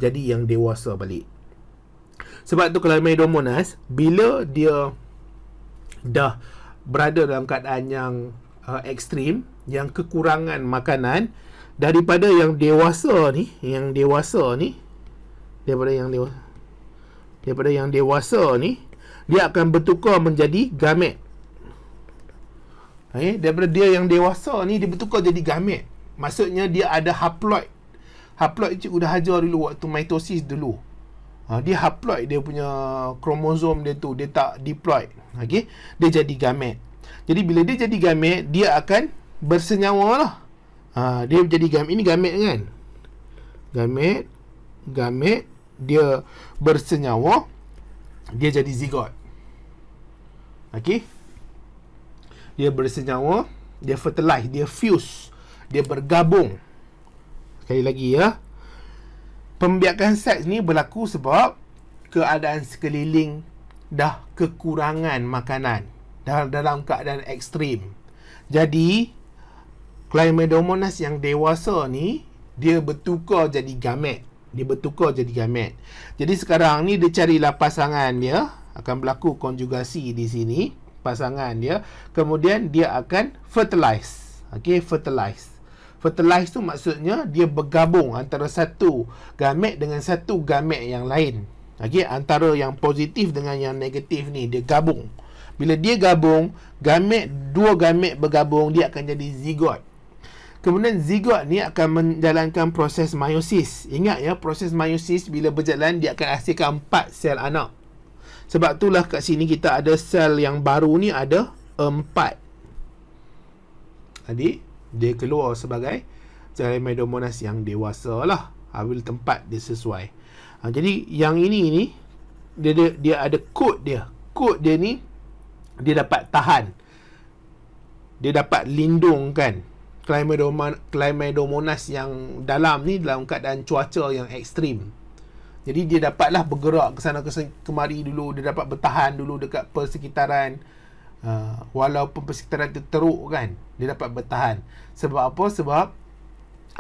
jadi yang dewasa balik. Sebab tu Chlamydomonas, bila dia dah berada dalam keadaan yang ekstrim, yang kekurangan makanan, daripada yang dewasa ni, dia akan bertukar menjadi gamet. Daripada dia yang dewasa ni, dia bertukar jadi gamet. Maksudnya dia ada haploid. Haploid cikgu dah ajar dulu waktu mitosis dulu. Dia haploid, dia punya kromosom dia tu, dia tak diploid. Okey, dia jadi gamet. Jadi bila dia jadi gamet, dia akan bersenyawa lah. Dia jadi gamet. Ini gamet kan? Gamet dia bersenyawa, dia jadi zigot. Okey, dia bersenyawa, dia fertilize, dia fuse, dia bergabung. Sekali lagi ya, pembiakan seks ni berlaku sebab keadaan sekeliling dah kekurangan makanan, dalam keadaan ekstrim. Jadi Chlamydomonas yang dewasa ni, dia bertukar jadi gamet. Jadi sekarang ni dia carilah pasangan dia, akan berlaku konjugasi di sini, pasangan dia. Kemudian dia akan fertilize. Okey, fertilize tu maksudnya dia bergabung antara satu gamet dengan satu gamet yang lain. Okey, antara yang positif dengan yang negatif ni dia gabung. Bila dia gabung, dua gamet bergabung, dia akan jadi zigot. Kemudian zigot ni akan menjalankan proses meiosis. Ingat ya, proses meiosis bila berjalan dia akan hasilkan 4 sel anak. Sebab itulah kat sini kita ada sel yang baru ni ada 4. Jadi dia keluar sebagai Chlamydomonas yang dewasa lah, bila tempat dia sesuai. Jadi yang ini ni dia ada kod dia. Kod dia ni dia dapat tahan, dia dapat lindungkan Chlamydomonas yang dalam ni dalam keadaan cuaca yang ekstrim. Jadi dia dapatlah bergerak ke sana kemari dulu, dia dapat bertahan dulu dekat persekitaran, walaupun persekitaran tu teruk kan, dia dapat bertahan. Sebab apa? Sebab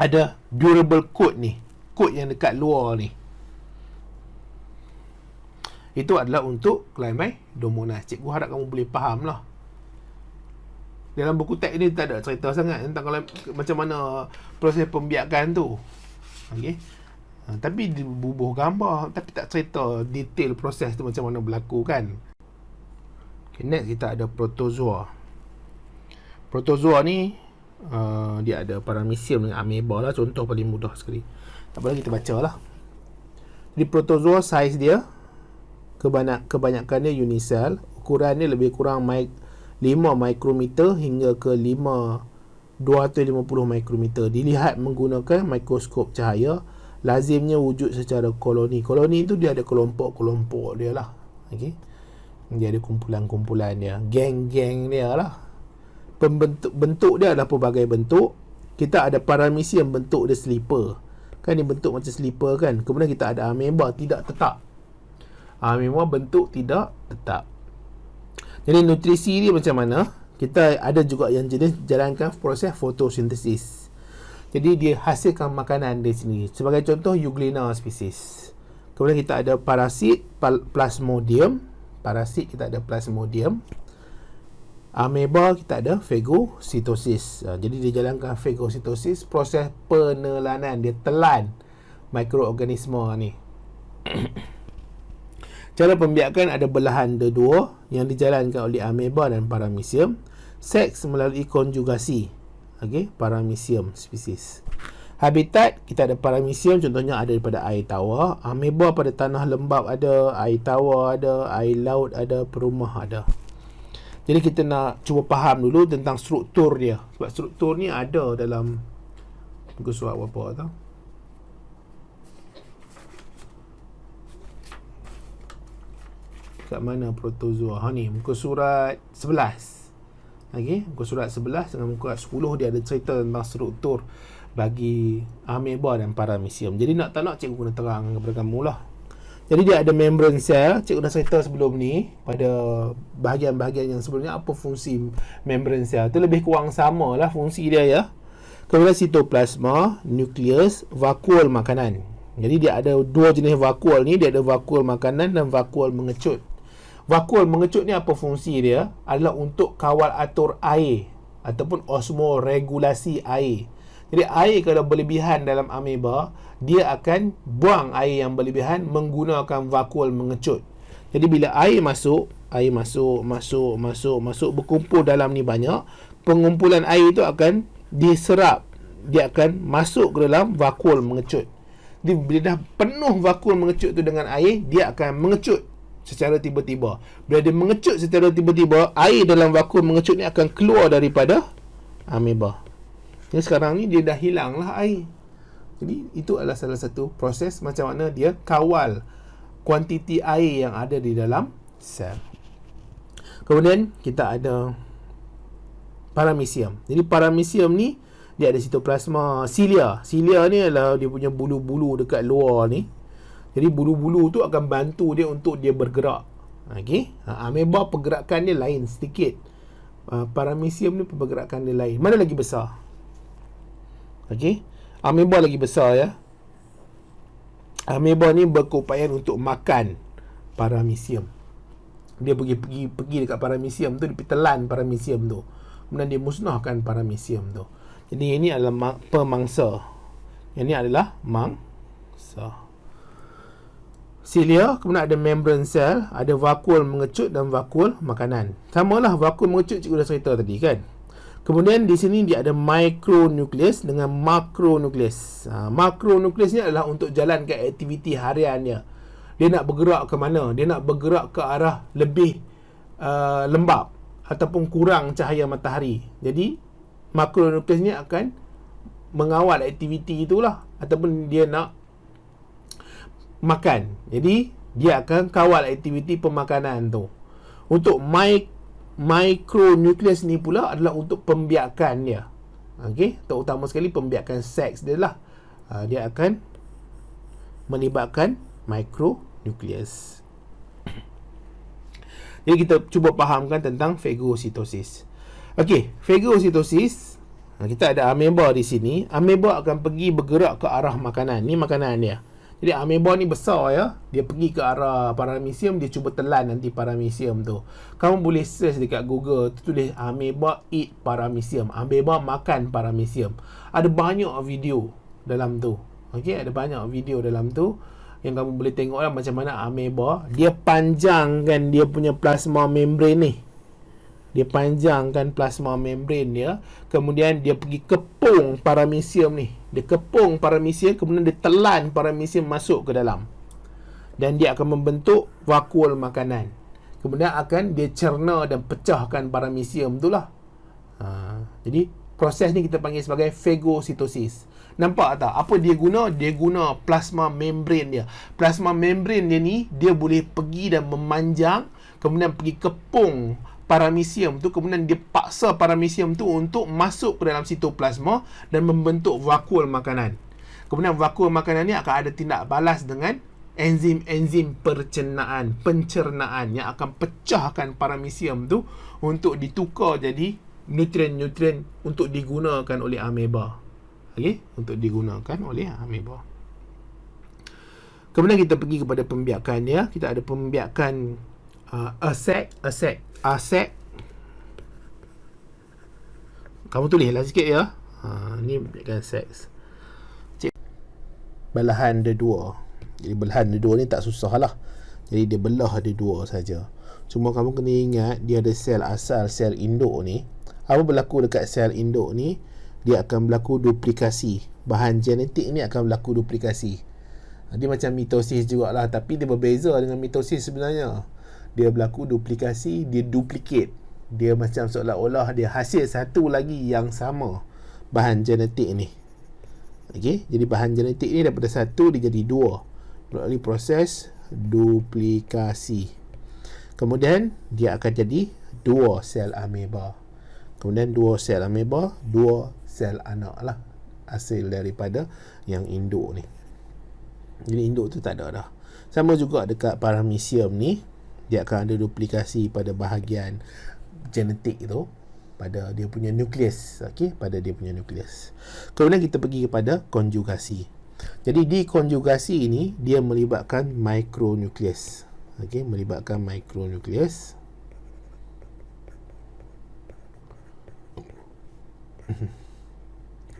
ada durable coat ni, coat yang dekat luar ni. Itu adalah untuk Chlamydomonas. Cikgu harap kamu boleh faham lah. Dalam buku teks ni tak ada cerita sangat tentang kalau macam mana proses pembiakan tu. Okey. Tapi dia bubuh gambar, tapi tak cerita detail proses tu macam mana berlaku kan. Okay, next kita ada protozoa. Protozoa ni dia ada paramecium dengan ameba lah, contoh paling mudah sekali. Tak apa, kita baca lah. Jadi protozoa saiz dia kebanyakan dia unisel, ukuran dia lebih kurang 5 mikrometer hingga ke 250 mikrometer. Dilihat menggunakan mikroskop cahaya. Lazimnya wujud secara koloni. Koloni tu dia ada kelompok-kelompok dia lah. Okay? Dia ada kumpulan-kumpulan dia, geng-geng dia lah. Bentuk dia adalah pelbagai bentuk. Kita ada paramecium, bentuk dia slipper. Kan dia bentuk macam slipper kan. Kemudian kita ada ameba, tidak tetap. Ameba bentuk tidak tetap. Jadi nutrisi dia macam mana? Kita ada juga yang jenis jalankan proses fotosintesis. Jadi dia hasilkan makanan dia sendiri. Sebagai contoh Euglena spesies. Kemudian kita ada parasit Plasmodium. Parasit kita ada Plasmodium. Ameba kita ada fagositosis. Jadi dia jalankan fagositosis, proses penelanan, dia telan mikroorganisme ni. Cara pembiakan ada belahan dua yang dijalankan oleh ameba dan paramecium. Seks melalui konjugasi. Okey, paramecium spesies. Habitat kita ada paramecium, contohnya ada daripada air tawar. Ameba pada tanah lembap ada, air tawar ada, air laut ada, perumah ada. Jadi kita nak cuba faham dulu tentang struktur dia. Sebab struktur ni ada dalam muka surat berapa tau. Kat mana protozoa? Ni muka surat 11. Okey, muka surat 11 dengan muka surat 10 dia ada cerita tentang struktur bagi ameba dan paramecium. Jadi nak tak nak cikgu kena terang kepada kamu lah. Jadi dia ada membran sel. Cikgu dah cerita sebelum ni pada bahagian-bahagian yang sebelumnya apa fungsi membran sel. Itu lebih kurang sama lah fungsi dia ya. Kemudian sitoplasma, nukleus, vakuol makanan. Jadi dia ada dua jenis vakuol ni. Dia ada vakuol makanan dan vakuol mengecut. Vakuol mengecut ni apa fungsi dia? Adalah untuk kawal atur air ataupun osmoregulasi air. Jadi air kalau berlebihan dalam ameba, dia akan buang air yang berlebihan menggunakan vakuol mengecut. Jadi bila air masuk berkumpul dalam ni banyak, pengumpulan air itu akan diserap. Dia akan masuk ke dalam vakuol mengecut. Jadi bila dah penuh vakuol mengecut tu dengan air, dia akan mengecut secara tiba-tiba. Bila dia mengecut secara tiba-tiba, air dalam vakuum mengecut ni akan keluar daripada ameba. Jadi sekarang ni dia dah hilang lah air. Jadi itu adalah salah satu proses macam mana dia kawal kuantiti air yang ada di dalam sel. Kemudian kita ada paramecium. Jadi paramecium ni dia ada sitoplasma, cilia. Cilia ni adalah dia punya bulu-bulu dekat luar ni. Jadi bulu-bulu tu akan bantu dia untuk dia bergerak. Okey. Ameba pergerakan dia lain sedikit. Paramecium ni pergerakan dia lain. Mana lagi besar? Okey. Ameba lagi besar ya. Ameba ni berkeupayaan untuk makan paramecium. Dia pergi dekat paramecium tu, dia pergi telan paramecium tu. Kemudian dia musnahkan paramecium tu. Jadi ini adalah pemangsa. Yang ni adalah mangsa. Cilia, kemudian ada membran sel, ada vakuol mengecut dan vakuol makanan. Samalah vakuol mengecut cikgu dah cerita tadi kan. Kemudian di sini dia ada mikronukleus dengan makronukleus. Makronukleus ni adalah untuk jalankan aktiviti hariannya. Dia nak bergerak ke mana? Dia nak bergerak ke arah lebih lembap ataupun kurang cahaya matahari. Jadi makronukleus ni akan mengawal aktiviti itulah, ataupun dia nak makan. Jadi dia akan kawal aktiviti pemakanan tu. Untuk mikronukleus ni pula adalah untuk pembiakan dia. Okey, terutama sekali pembiakan seks dia lah. Dia akan melibatkan mikronukleus. Jadi kita cuba fahamkan tentang fagositosis. Okey, fagositosis, kita ada ameba di sini. Ameba akan pergi bergerak ke arah makanan. Ni makanan dia. Jadi ameba ni besar ya. Dia pergi ke arah paramecium, dia cuba telan nanti paramecium tu. Kamu boleh search dekat Google, tulis ameba eat paramecium. Ameba makan paramecium. Ada banyak video dalam tu. Okey, ada banyak video dalam tu yang kamu boleh tengoklah macam mana ameba dia panjangkan dia punya plasma membran ni. Dia panjangkan plasma membran dia, kemudian dia pergi kepung paramecium ni. Dia kepung paramecium, kemudian dia telan paramecium masuk ke dalam. Dan dia akan membentuk vakuol makanan. Kemudian akan dia cerna dan pecahkan paramecium tu lah. Jadi proses ni kita panggil sebagai fagositosis. Nampak tak? Apa dia guna? Dia guna plasma membran dia. Plasma membran dia ni, dia boleh pergi dan memanjang, kemudian pergi kepung paramecium tu, kemudian dia paksa paramecium tu untuk masuk ke dalam sitoplasma dan membentuk vakuol makanan. Kemudian vakuol makanan ni akan ada tindak balas dengan enzim-enzim pencernaan yang akan pecahkan paramecium tu untuk ditukar jadi nutrien-nutrien untuk digunakan oleh ameba. okey, untuk digunakan oleh ameba. Kemudian kita pergi kepada pembiakan dia. Kita ada pembiakan ASEC. Kamu tulislah sikit ya. Ni pembiakan seks. Belahan ada dua. Jadi belahan ada dua ni tak susah lah. Jadi dia belah ada dua saja. Cuma kamu kena ingat dia ada sel asal, sel induk ni. Apa berlaku dekat sel induk ni? Dia akan berlaku duplikasi. Bahan genetik ni akan berlaku duplikasi. Dia macam mitosis jugalah, tapi dia berbeza dengan mitosis sebenarnya. Dia berlaku duplikasi, dia duplicate. Dia macam seolah-olah dia hasil satu lagi yang sama bahan genetik ni. Okey, jadi bahan genetik ni daripada satu dia jadi dua melalui proses duplikasi. Kemudian dia akan jadi dua sel ameba. Kemudian dua sel ameba, dua sel anak lah, hasil daripada yang induk ni. Jadi induk tu tak ada dah. Sama juga dekat paramecium ni, dia akan ada duplikasi pada bahagian genetik tu, pada dia punya nukleus. Okey, pada dia punya nukleus. Kemudian kita pergi kepada konjugasi. Jadi di konjugasi ini dia melibatkan mikronukleus. Okey, melibatkan mikronukleus.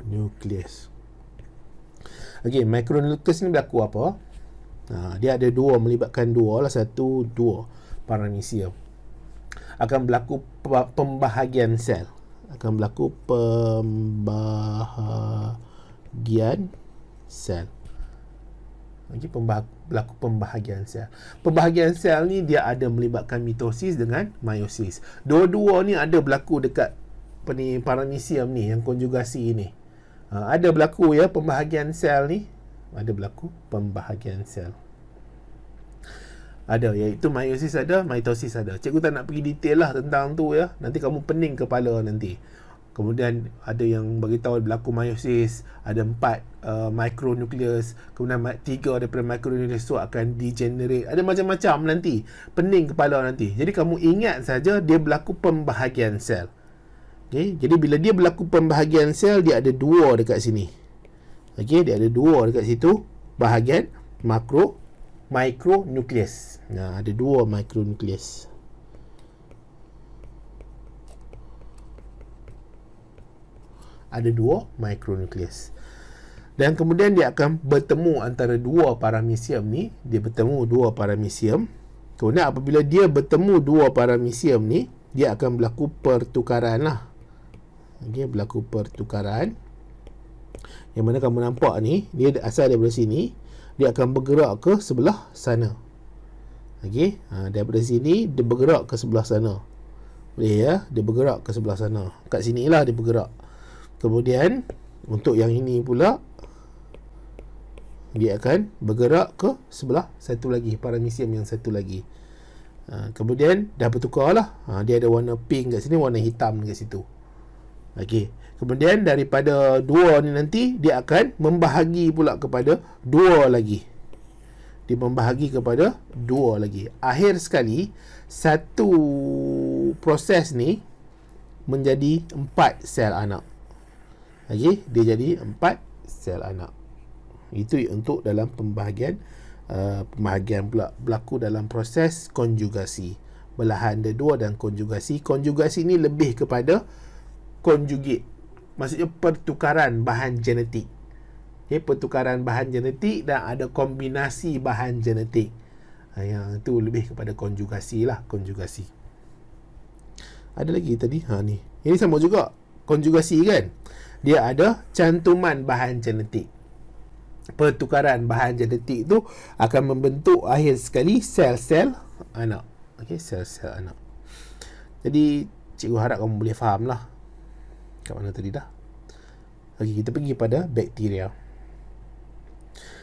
Nukleus. Okey, mikronukleus ni berlaku apa? Dia ada dua, melibatkan dua lah, dua paramecium. Akan berlaku pembahagian sel. Akan berlaku pembahagian sel. Okey, berlaku pembahagian sel. Pembahagian sel ni dia ada melibatkan mitosis dengan meiosis. Dua-dua ni ada berlaku dekat paramecium ni, yang konjugasi ni. Ada berlaku ya pembahagian sel ni. Ada berlaku pembahagian sel. Ada, iaitu meiosis ada, mitosis ada. Cikgu tak nak pergi detail lah tentang tu ya. Nanti kamu pening kepala nanti. Kemudian ada yang beritahu berlaku meiosis, ada 4 mikronukleus, kemudian 3 daripada mikronukleus tu akan degenerate. Ada macam-macam nanti. Pening kepala nanti. Jadi kamu ingat saja dia berlaku pembahagian sel. Okay, jadi bila dia berlaku pembahagian sel, dia ada dua dekat sini. Okey, dia ada dua dekat situ, bahagian mikronukleus. Ada dua mikronukleus. Ada dua mikronukleus. Dan kemudian dia akan bertemu antara dua paramecium ni. Dia bertemu dua paramecium. Kemudian apabila dia bertemu dua paramecium ni, dia akan berlaku pertukaran lah. Okey, berlaku pertukaran. Yang mana kamu nampak ni, dia asal daripada sini, dia akan bergerak ke sebelah sana. Okey, daripada sini dia bergerak ke sebelah sana. Boleh ya, dia bergerak ke sebelah sana. Kat sinilah dia bergerak. Kemudian untuk yang ini pula, dia akan bergerak ke sebelah satu lagi, paramecium yang satu lagi. Kemudian dah bertukar lah. Dia ada warna pink kat sini, warna hitam kat situ. Okey. Kemudian daripada dua ni nanti dia akan membahagi pula kepada dua lagi. Dia membahagi kepada dua lagi. Akhir sekali, satu proses ni menjadi 4 sel anak. Okey, dia jadi 4 sel anak. Itu untuk dalam pembahagian pula berlaku dalam proses konjugasi. Belahan ada dua dan konjugasi. Konjugasi ni lebih kepada conjugate. Maksudnya pertukaran bahan genetik. Okay, pertukaran bahan genetik dan ada kombinasi bahan genetik. Yang itu lebih kepada konjugasi lah, konjugasi. Ada lagi tadi, ni. Ini sama juga, konjugasi kan. Dia ada cantuman bahan genetik. Pertukaran bahan genetik tu akan membentuk akhir sekali sel-sel anak. Okey, sel-sel anak. Jadi cikgu harap kamu boleh faham lah. Kat mana tadi dah? Okey, kita pergi pada bakteria.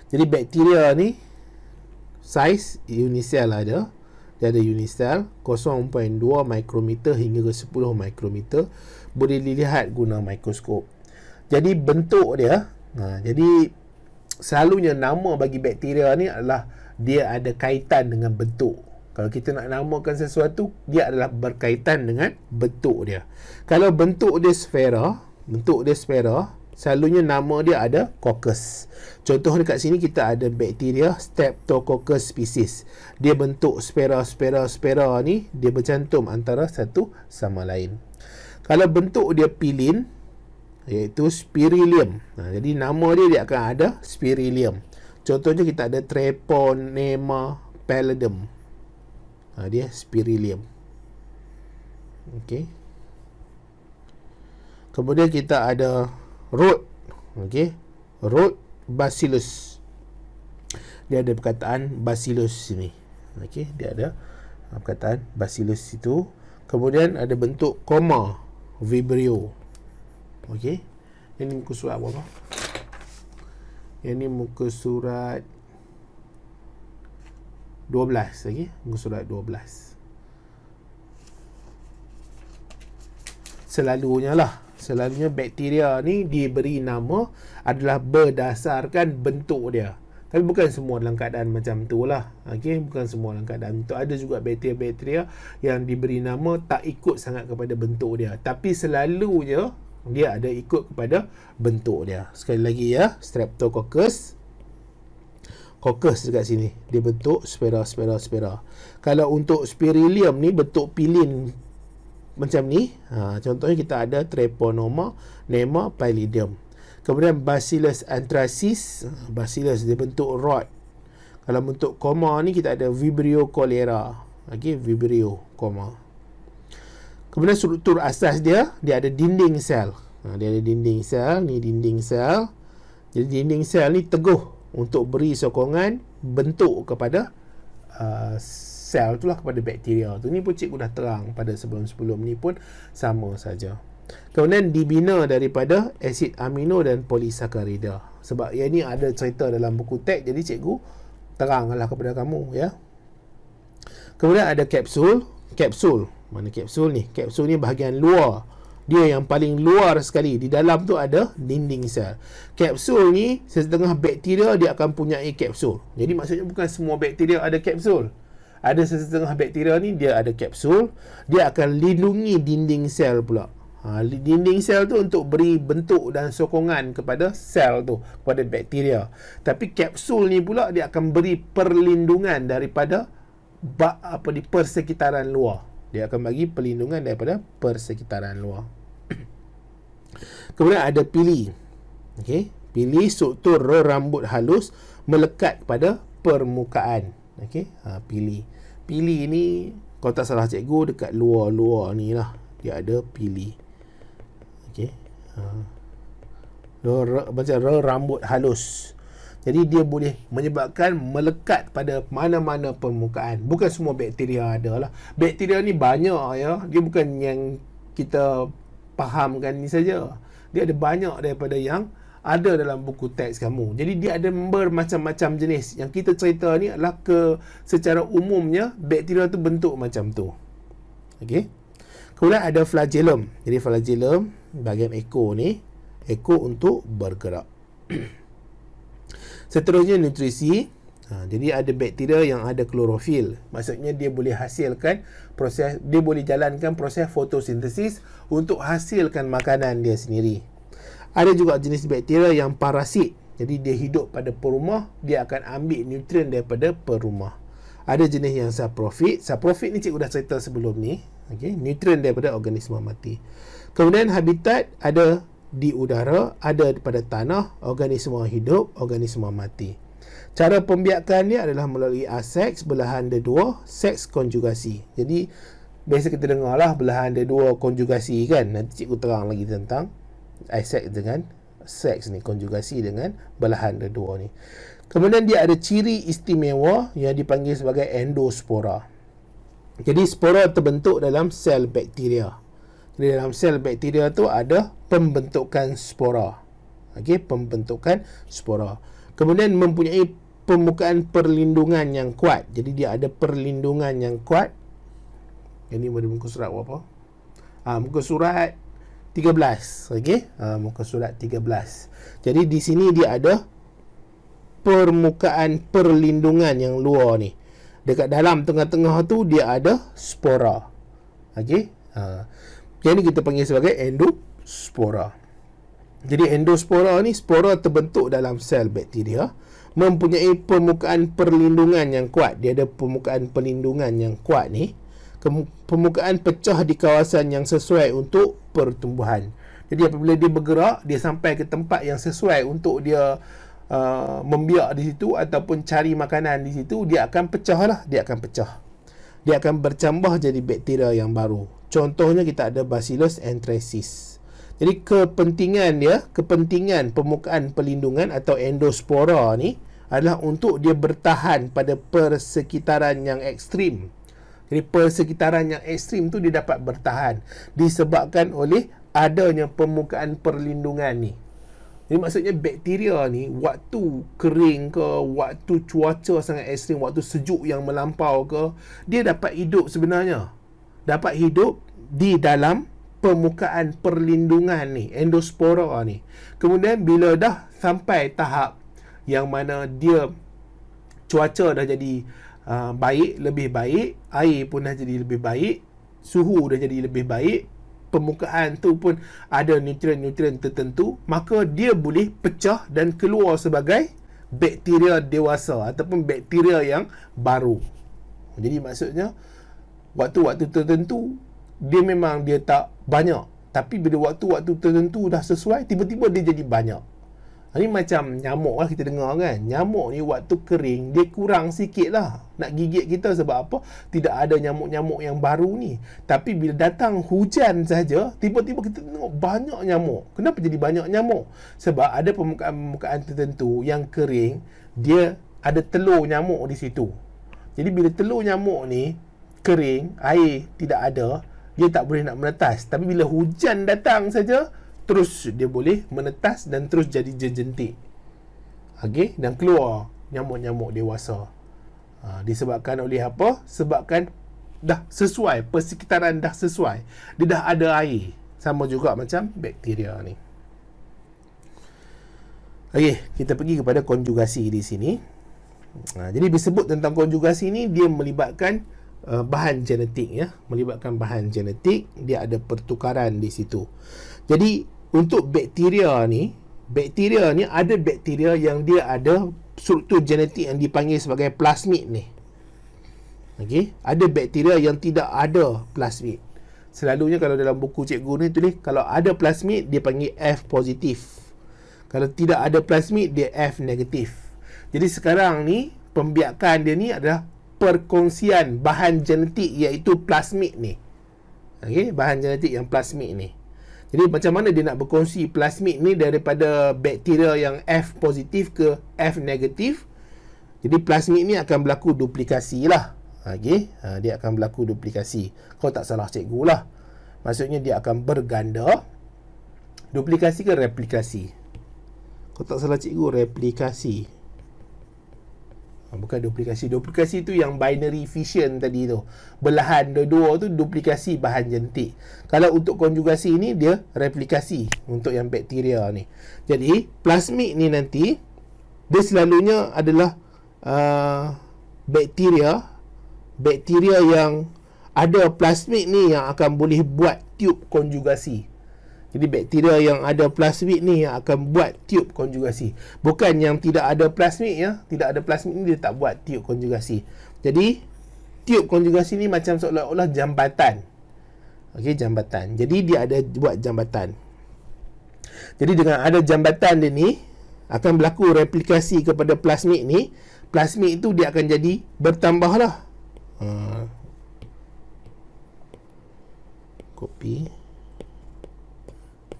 Jadi bakteria ni saiz unisel ada. Dia ada unisel 0.2 mikrometer hingga ke 10 mikrometer. Boleh dilihat guna mikroskop. Jadi bentuk dia, jadi selalunya nama bagi bakteria ni adalah dia ada kaitan dengan bentuk. Kalau kita nak namakan sesuatu, dia adalah berkaitan dengan bentuk dia. Kalau bentuk dia sfera, selalunya nama dia ada coccus. Contoh dekat sini kita ada bakteria Streptococcus species. Dia bentuk spera ni, dia bercantum antara satu sama lain. Kalau bentuk dia pilin, iaitu Spirillum. Jadi nama dia akan ada Spirillum. Contohnya kita ada Treponema pallidum. Dia Spirillum. Okey. Kemudian kita ada Rot. Okey. Rot Bacillus. Dia ada perkataan Bacillus sini. Okey, dia ada perkataan Bacillus situ. Kemudian ada bentuk koma, Vibrio. Okey. Ini muka surat apa? Ini muka surat 12. Okey, muka surat 12. Selalunya bakteria ni diberi nama adalah berdasarkan bentuk dia. Tapi bukan semua dalam keadaan macam tu lah. Okey, bukan semua dalam keadaan tu. Ada juga bakteria-bakteria yang diberi nama tak ikut sangat kepada bentuk dia. Tapi selalunya dia ada ikut kepada bentuk dia. Sekali lagi ya, Streptococcus. Coccus dekat sini. Dia bentuk spera. Kalau untuk Spirillum ni bentuk pilin macam ni. Contohnya kita ada Treponema pallidum. Kemudian Bacillus anthracis. Bacillus dia bentuk rod. Kalau bentuk koma ni kita ada Vibrio cholera. Okey, Vibrio koma. Kemudian struktur asas dia ada dinding sel. Dia ada dinding sel. Ni dinding sel. Jadi dinding sel ni teguh untuk beri sokongan bentuk kepada sel tu lah, kepada bakteria tu. Ni pun cikgu dah terang pada sebelum-sebelum ni pun sama saja. Kemudian dibina daripada asid amino dan polisakarida. Sebab yang ni ada cerita dalam buku teks, jadi cikgu teranglah kepada kamu ya. Kemudian ada kapsul. Mana kapsul ni? Kapsul ni bahagian luar. Dia yang paling luar sekali. Di dalam tu ada dinding sel. Kapsul ni, setengah bakteria dia akan punyai kapsul. Jadi maksudnya bukan semua bakteria ada kapsul. Ada setengah bakteria ni dia ada kapsul. Dia akan lindungi dinding sel pula. Dinding sel tu untuk beri bentuk dan sokongan kepada sel tu, kepada bakteria. Tapi kapsul ni pula dia akan beri perlindungan daripada di persekitaran luar. Dia akan bagi perlindungan daripada persekitaran luar. Kemudian ada pili. Okey, pili struktur rambut halus melekat pada permukaan. Okey, pili. Pili ni kalau tak salah cikgu dekat luar-luar ni lah dia ada pili. Okey. Macam rambut halus. Jadi dia boleh menyebabkan melekat pada mana-mana permukaan. Bukan semua bakteria ada lah. Bakteria ni banyak ya. Dia bukan yang kita fahamkan ni saja. Dia ada banyak daripada yang ada dalam buku teks kamu. Jadi dia ada bermacam-macam jenis. Yang kita cerita ni adalah secara umumnya bakteria tu bentuk macam tu. Okey. Kemudian ada flagellum. Jadi flagellum bahagian ekor ni. Ekor untuk bergerak. Seterusnya nutrisi. Jadi ada bakteria yang ada klorofil. Maksudnya dia boleh hasilkan dia boleh jalankan proses fotosintesis untuk hasilkan makanan dia sendiri. Ada juga jenis bakteria yang parasit. Jadi dia hidup pada perumah, dia akan ambil nutrien daripada perumah. Ada jenis yang saprofit. Saprofit ni cikgu dah cerita sebelum ni. Okey, nutrien daripada organisma mati. Kemudian habitat ada di udara, ada pada tanah, organisma hidup, organisma mati. Cara pembiakan dia adalah melalui aseks, belahan D2, seks konjugasi. Jadi biasa kita dengar lah belahan D2 konjugasi kan. Nanti cikgu terang lagi tentang aseks dengan seks ni, konjugasi dengan belahan D2 ni. Kemudian dia ada ciri istimewa yang dipanggil sebagai endospora. Jadi spora terbentuk dalam sel bakteria. Di dalam sel bakteria tu ada pembentukan spora. Okey, pembentukan spora. Kemudian mempunyai permukaan perlindungan yang kuat. Jadi dia ada perlindungan yang kuat. Ini pada muka surat apa? Muka surat 13. Okey, muka surat 13. Jadi di sini dia ada permukaan perlindungan yang luar ni. Dekat dalam tengah-tengah tu dia ada spora. Okey. Yang ni kita panggil sebagai endospora. Jadi endospora ni, spora terbentuk dalam sel bakteria, mempunyai permukaan perlindungan yang kuat. Dia ada permukaan perlindungan yang kuat ni. Permukaan pecah di kawasan yang sesuai untuk pertumbuhan. Jadi apabila dia bergerak, dia sampai ke tempat yang sesuai untuk dia membiak di situ ataupun cari makanan di situ, dia akan pecah lah. Dia akan pecah. Dia akan bercambah jadi bakteria yang baru. Contohnya kita ada Bacillus anthracis. Jadi kepentingan permukaan perlindungan atau endospora ni adalah untuk dia bertahan pada persekitaran yang ekstrim. Jadi persekitaran yang ekstrim tu dia dapat bertahan disebabkan oleh adanya permukaan perlindungan ni. Jadi maksudnya bakteria ni waktu kering ke, waktu cuaca sangat ekstrim, waktu sejuk yang melampau ke, dia dapat hidup sebenarnya. Dapat hidup di dalam permukaan perlindungan ni, endospora ni. Kemudian bila dah sampai tahap yang mana dia cuaca dah jadi baik, lebih baik, air pun dah jadi lebih baik, suhu dah jadi lebih baik, permukaan tu pun ada nutrien-nutrien tertentu, maka dia boleh pecah dan keluar sebagai bakteria dewasa ataupun bakteria yang baru. Jadi maksudnya waktu-waktu tertentu dia memang dia tak banyak, tapi bila waktu-waktu tertentu dah sesuai, tiba-tiba dia jadi banyak. Ini macam nyamuk lah, kita dengar kan. Nyamuk ni waktu kering dia kurang sikit lah nak gigit kita. Sebab apa? Tidak ada nyamuk-nyamuk yang baru ni. Tapi bila datang hujan saja, tiba-tiba kita tengok banyak nyamuk. Kenapa jadi banyak nyamuk? Sebab ada permukaan tertentu yang kering, dia ada telur nyamuk di situ. Jadi bila telur nyamuk ni kering, air tidak ada, dia tak boleh nak menetas. Tapi bila hujan datang saja, terus dia boleh menetas dan terus jadi jentik. Okey, dan keluar nyamuk-nyamuk dewasa. Disebabkan oleh apa? Sebabkan dah sesuai, persekitaran dah sesuai. Dia dah ada air. Sama juga macam bakteria ni. Okey, kita pergi kepada konjugasi di sini. Jadi disebut tentang konjugasi ni, dia melibatkan bahan genetik, ya, melibatkan bahan genetik. Dia ada pertukaran di situ. Jadi untuk bakteria ni ada bakteria yang dia ada struktur genetik yang dipanggil sebagai plasmid ni. Okey, ada bakteria yang tidak ada plasmid. Selalunya kalau dalam buku cikgu ni tulis kalau ada plasmid dia panggil F positif. Kalau tidak ada plasmid dia F negatif. Jadi sekarang ni pembiakan dia ni adalah perkongsian bahan genetik iaitu plasmid ni. Okey, bahan genetik yang plasmid ni. Jadi macam mana dia nak berkongsi plasmid ni daripada bakteria yang F positif ke F negatif? Jadi plasmid ni akan berlaku duplikasi lah. Okey, dia akan berlaku duplikasi. Kalau tak salah cikgu lah. Maksudnya dia akan berganda. Duplikasi ke replikasi? Kalau tak salah cikgu, replikasi. Bukan duplikasi. Duplikasi tu yang binary fission tadi tu. Belahan dua-dua tu duplikasi bahan genetik. Kalau untuk konjugasi ni dia replikasi untuk yang bakteria ni. Jadi plasmid ni nanti dia selalunya adalah bakteria yang ada plasmid ni yang akan boleh buat tube konjugasi. Jadi bakteria yang ada plasmid ni yang akan buat tube konjugasi. Bukan yang tidak ada plasmid, ya. Tidak ada plasmid ni dia tak buat tube konjugasi. Jadi tube konjugasi ni macam seolah-olah jambatan. Okey, jambatan. Jadi dia ada buat jambatan. Jadi dengan ada jambatan dia ni akan berlaku replikasi kepada plasmid ni. Plasmid itu dia akan jadi bertambah lah. Copy.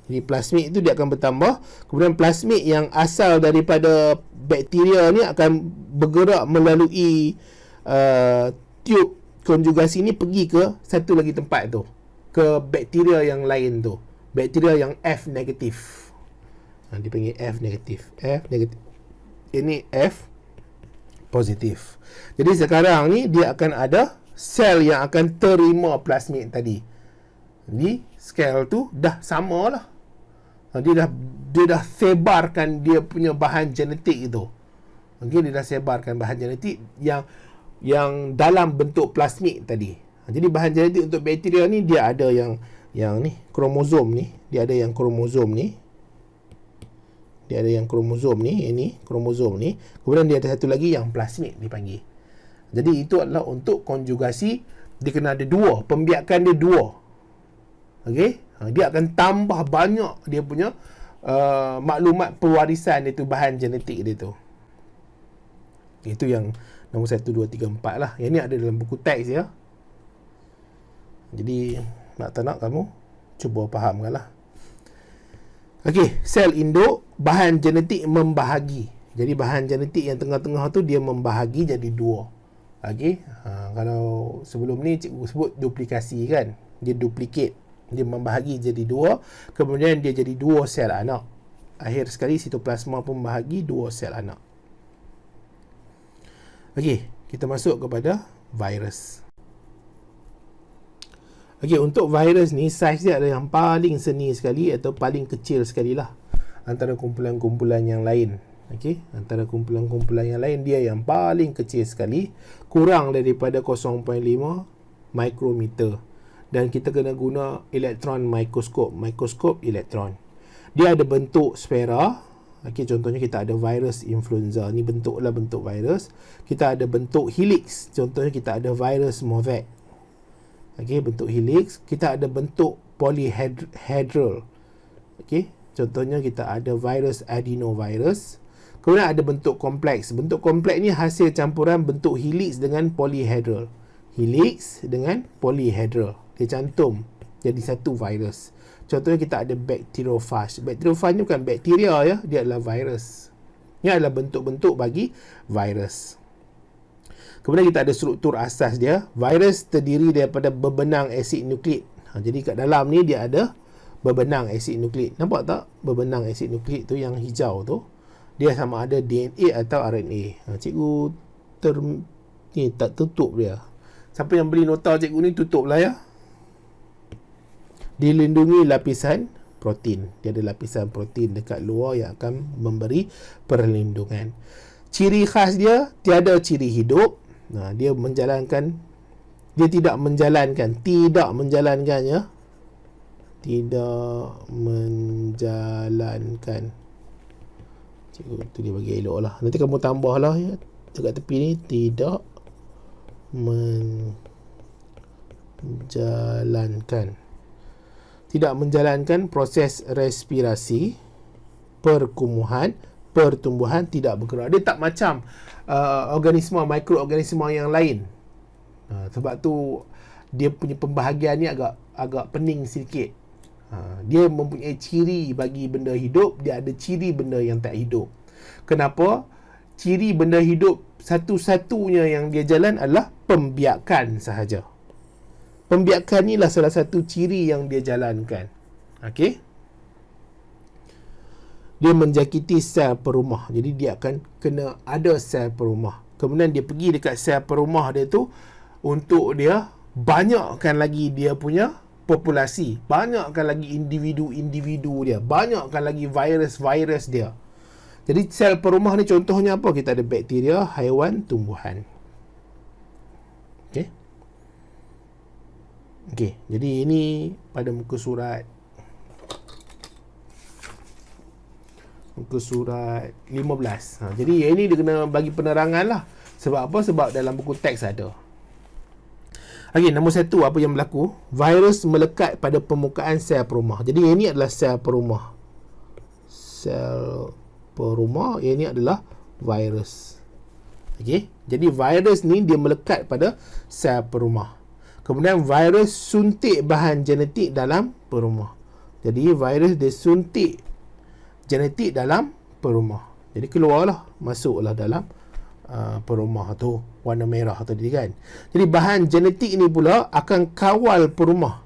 Jadi plasmid itu dia akan bertambah. Kemudian plasmid yang asal daripada bakteria ni akan bergerak melalui tube konjugasi ni pergi ke satu lagi tempat tu, ke bakteria yang lain tu, bakteria yang F negatif. Dia panggil F negatif. F negatif. Ini F positif. Jadi sekarang ni dia akan ada sel yang akan terima plasmid tadi. Jadi sel tu dah sama lah. Dia dah sebarkan dia punya bahan genetik itu. Okey, dia dah sebarkan bahan genetik yang dalam bentuk plasmid tadi. Jadi bahan genetik untuk bakteria ni dia ada yang ni kromosom ni, dia ada yang kromosom ni. Dia ada yang kromosom ni, ini kromosom ni. Kemudian dia ada satu lagi yang plasmid dipanggil. Jadi itu adalah untuk konjugasi. Dia kena ada dua, pembiakan dia dua. Okey, dia akan tambah banyak dia punya maklumat pewarisan dia tu, bahan genetik dia tu. Itu yang nombor 1, 2, 3, 4 lah. Yang ni ada dalam buku teks ya. Jadi nak tak nak kamu cuba fahamkan lah. Okey, sel induk, bahan genetik membahagi. Jadi bahan genetik yang tengah-tengah tu dia membahagi jadi dua. Okey, kalau sebelum ni cikgu sebut duplikasi kan. Dia duplicate. Dia membahagi jadi dua. Kemudian dia jadi dua sel anak. Akhir sekali sitoplasma pun membahagi dua sel anak. Okey, kita masuk kepada virus. Okey, untuk virus ni saiz dia ada yang paling seni sekali atau paling kecil sekali lah antara kumpulan-kumpulan yang lain. Okey, antara kumpulan-kumpulan yang lain dia yang paling kecil sekali, kurang daripada 0.5 mikrometer. Dan kita kena guna elektron mikroskop elektron. Dia ada bentuk sfera. Okey, contohnya kita ada virus influenza. Ni bentuk virus. Kita ada bentuk helix. Contohnya kita ada virus Mosaic. Okey, bentuk helix. Kita ada bentuk polyhedral. Okey, contohnya kita ada virus adenovirus. Kemudian ada bentuk kompleks. Bentuk kompleks ni hasil campuran bentuk helix dengan polyhedral. Helix dengan polyhedral. Dia cantum jadi satu virus. Contohnya kita ada bacteriophage. Bacteriophage ni bukan bakteria ya, dia adalah virus. Ini adalah bentuk-bentuk bagi virus. Kemudian kita ada struktur asas dia. Virus terdiri daripada berbenang asid nukleik. Jadi kat dalam ni dia ada berbenang asid nukleik. Nampak tak? Berbenang asid nukleik tu yang hijau tu. Dia sama ada DNA atau RNA. Cikgu ni tak tutup dia. Siapa yang beli nota cikgu ni tutup lah ya. Dilindungi lapisan protein. Dia ada lapisan protein dekat luar yang akan memberi perlindungan. Ciri khas dia, tiada ciri hidup. Dia menjalankan, dia tidak menjalankan ya. Tidak menjalankan. Cikgu tu dia bagi elok lah. Nanti kamu tambah lah ya. Dekat tepi ni, tidak menjalankan. Tidak menjalankan proses respirasi, pertumbuhan, tidak bergerak. Dia tak macam mikroorganisma yang lain. Sebab tu dia punya pembahagian ni agak pening sikit. Dia mempunyai ciri bagi benda hidup, dia ada ciri benda yang tak hidup. Kenapa? Ciri benda hidup satu-satunya yang dia jalan adalah pembiakan sahaja. Pembiakan ni lah salah satu ciri yang dia jalankan. Okey. Dia menjakiti sel perumah. Jadi dia akan kena ada sel perumah. Kemudian dia pergi dekat sel perumah dia tu untuk dia banyakkan lagi dia punya populasi. Banyakkan lagi individu-individu dia. Banyakkan lagi virus-virus dia. Jadi sel perumah ni contohnya apa? Kita ada bakteria, haiwan, tumbuhan. Okey. Okey, jadi ini pada muka surat 15. Jadi ini dia kena bagi penerangan lah. Sebab apa? Sebab dalam buku teks ada. Okey, nombor 1, apa yang berlaku? Virus melekat pada permukaan sel perumah. Jadi ini adalah sel perumah. Sel perumah, ini adalah virus. Okey, jadi virus ni dia melekat pada sel perumah. Kemudian virus suntik bahan genetik dalam perumah. Jadi virus dia suntik genetik dalam perumah. Jadi keluarlah, masuklah dalam perumah tu, warna merah tadi kan. Jadi bahan genetik ni pula akan kawal perumah.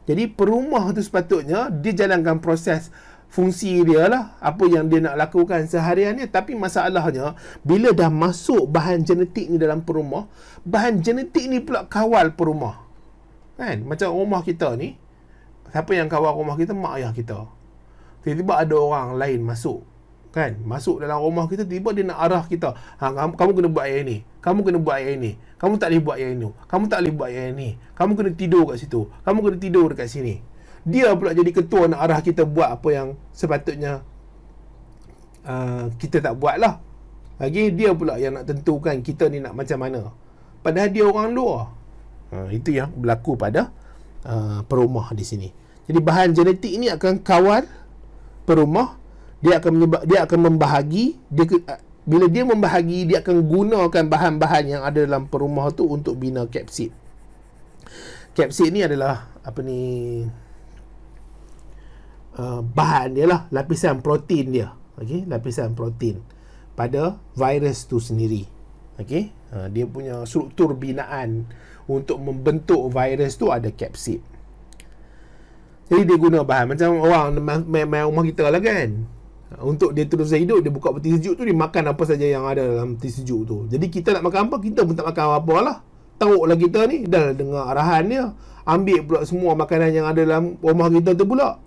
Jadi perumah tu sepatutnya dia jalankan proses fungsi dia lah, apa yang dia nak lakukan sehariannya. Tapi masalahnya, bila dah masuk bahan genetik ni dalam perumah, bahan genetik ni pula kawal perumah. Kan? Macam rumah kita ni, siapa yang kawal rumah kita? Mak ayah kita. Tiba-tiba ada orang lain masuk. Kan? Masuk dalam rumah kita, tiba dia nak arah kita. Kamu kena buat yang ni. Kamu kena buat yang ni. Kamu tak boleh buat yang ni. Kamu tak boleh buat yang ni. Kamu kena tidur kat situ. Kamu kena tidur dekat sini. Dia pula jadi ketua nak arah kita buat apa yang sepatutnya kita tak buat lah. Lagi dia pula yang nak tentukan kita ni nak macam mana, padahal dia orang luar. Itu yang berlaku pada perumah di sini. Jadi bahan genetik ini akan kawal perumah. Dia akan membahagi. Bila dia membahagi, dia akan gunakan bahan-bahan yang ada dalam perumah tu untuk bina kapsid. Kapsid ni adalah bahan dia lah, lapisan protein dia. Okey, lapisan protein pada virus tu sendiri. Okey, dia punya struktur binaan untuk membentuk virus tu ada kapsid. Jadi dia guna bahan macam orang main rumah kita lah kan. Untuk dia terus hidup, dia buka peti sejuk tu, dia makan apa saja yang ada dalam peti sejuk tu. Jadi kita nak makan apa, kita pun tak makan apa lah. Teruklah kita ni, dah dengar arahan dia, ambil pula semua makanan yang ada dalam rumah kita tu pula.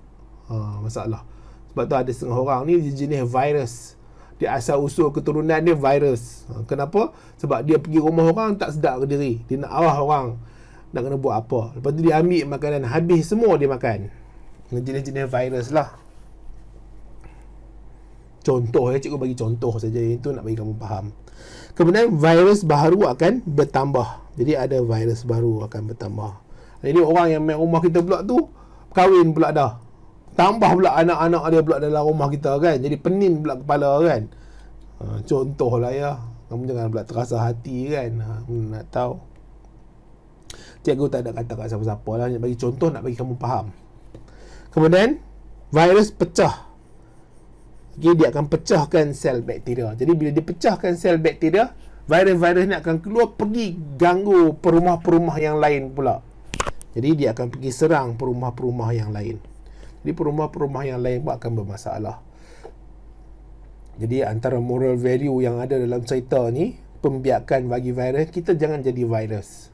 Masalah. Sebab tu ada setengah orang ni jenis virus. Dia asal usul keturunan dia virus. Kenapa? Sebab dia pergi rumah orang tak sedar ke diri. Dia nak arah orang nak kena buat apa. Lepas tu dia ambil makanan, habis semua dia makan. Jenis-jenis virus lah. Contoh cikgu bagi contoh saja, itu nak bagi kamu faham. Kemudian virus baru akan bertambah. Jadi ada virus baru akan bertambah. Jadi orang yang main rumah kita pula tu kahwin pula dah. Tambah pula anak-anak dia pula dalam rumah kita kan. Jadi pening pula kepala kan. Contoh lah ya. Kamu jangan pula terasa hati kan. Nak tahu. Cikgu tak ada kata kat siapa-siapa lah. Nak bagi contoh, nak bagi kamu faham. Kemudian virus pecah. Okay, dia akan pecahkan sel bakteria. Jadi bila dia pecahkan sel bakteria, virus-virus ni akan keluar pergi ganggu perumah-perumah yang lain pula. Jadi dia akan pergi serang perumah-perumah yang lain. Jadi perumah-perumah yang lain pun akan bermasalah. Jadi antara moral value yang ada dalam cerita ni, pembiakan bagi virus, kita jangan jadi virus.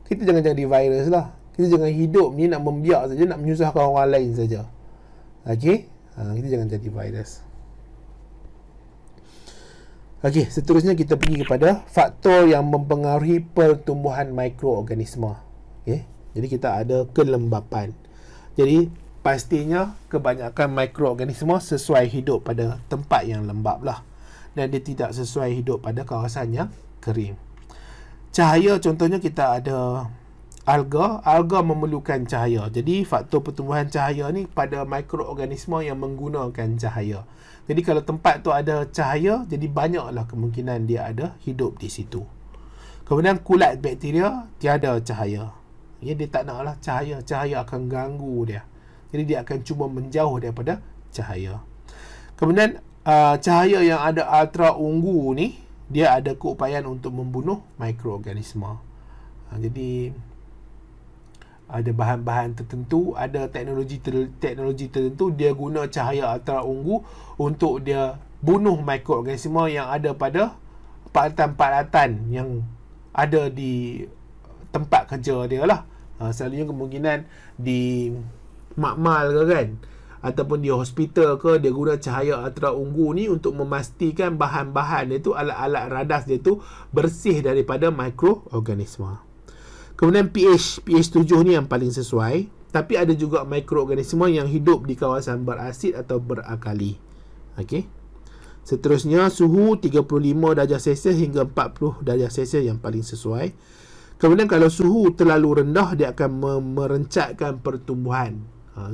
Kita jangan jadi virus lah. Kita jangan hidup ni nak membiak saja, nak menyusahkan orang lain saja. Okey? Kita jangan jadi virus. Okey, seterusnya kita pergi kepada faktor yang mempengaruhi pertumbuhan mikroorganisma. Okey, jadi kita ada kelembapan. Jadi pastinya kebanyakan mikroorganisma sesuai hidup pada tempat yang lembap lah, dan dia tidak sesuai hidup pada kawasan yang kering. Cahaya, contohnya kita ada alga memerlukan cahaya. Jadi faktor pertumbuhan cahaya ni pada mikroorganisma yang menggunakan cahaya. Jadi kalau tempat tu ada cahaya, jadi banyaklah kemungkinan dia ada hidup di situ. Kemudian kulat bakteria tiada cahaya. Ya, dia tak naklah cahaya. Cahaya akan ganggu dia. Jadi dia akan cuba menjauh daripada cahaya. Kemudian cahaya yang ada ultra ungu ni, dia ada keupayaan untuk membunuh mikroorganisma. Jadi ada bahan-bahan tertentu, ada teknologi tertentu, dia guna cahaya ultra ungu untuk dia bunuh mikroorganisma yang ada pada peralatan-peralatan yang ada di tempat kerja dia lah. Selalunya kemungkinan di makmal ke kan, ataupun di hospital ke, dia guna cahaya ultra ungu ni untuk memastikan bahan-bahan dia tu, alat-alat radas dia tu bersih daripada mikroorganisma. Kemudian pH 7 ni yang paling sesuai. Tapi ada juga mikroorganisma yang hidup di kawasan berasid atau berakali. Okey. Seterusnya suhu 35 darjah Celsius hingga 40 darjah Celsius yang paling sesuai. Kemudian kalau suhu terlalu rendah, dia akan merencatkan pertumbuhan.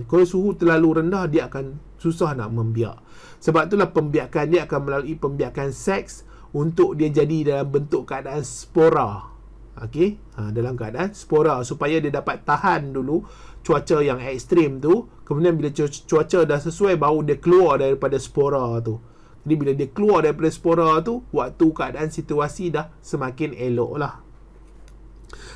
Kalau suhu terlalu rendah, dia akan susah nak membiak. Sebab itulah pembiakan dia akan melalui pembiakan seks untuk dia jadi dalam bentuk keadaan spora. Okey, dalam keadaan spora, supaya dia dapat tahan dulu cuaca yang ekstrim tu. Kemudian bila cuaca dah sesuai, baru dia keluar daripada spora tu. Jadi bila dia keluar daripada spora tu, waktu keadaan situasi dah semakin elok lah.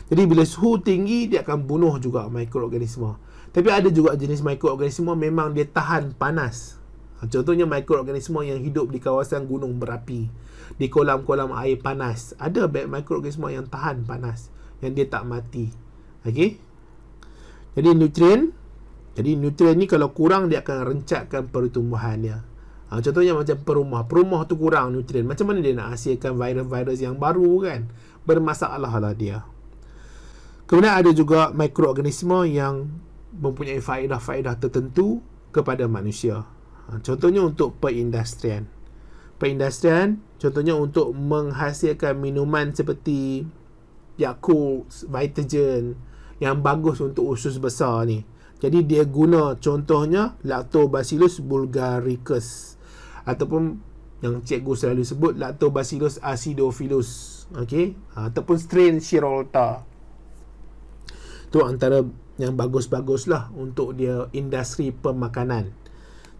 Jadi bila suhu tinggi, dia akan bunuh juga mikroorganisma. Tapi ada juga jenis mikroorganisma memang dia tahan panas. Contohnya mikroorganisma yang hidup di kawasan gunung berapi, di kolam-kolam air panas. Ada mikroorganisma yang tahan panas, yang dia tak mati. Okey. Jadi nutrien ni kalau kurang, dia akan rencatkan pertumbuhan dia. Contohnya macam perumah tu kurang nutrien. Macam mana dia nak hasilkan virus-virus yang baru kan? Bermasalah lah dia. Kemudian ada juga mikroorganisma yang mempunyai faedah-faedah tertentu kepada manusia. Contohnya untuk perindustrian. Perindustrian contohnya untuk menghasilkan minuman seperti Yakult, Vitagen yang bagus untuk usus besar ni. Jadi dia guna contohnya Lactobacillus bulgaricus ataupun yang cikgu selalu sebut Lactobacillus acidophilus, okey, ataupun strain Shirota. Tu antara yang bagus-bagus lah untuk dia industri pemakanan.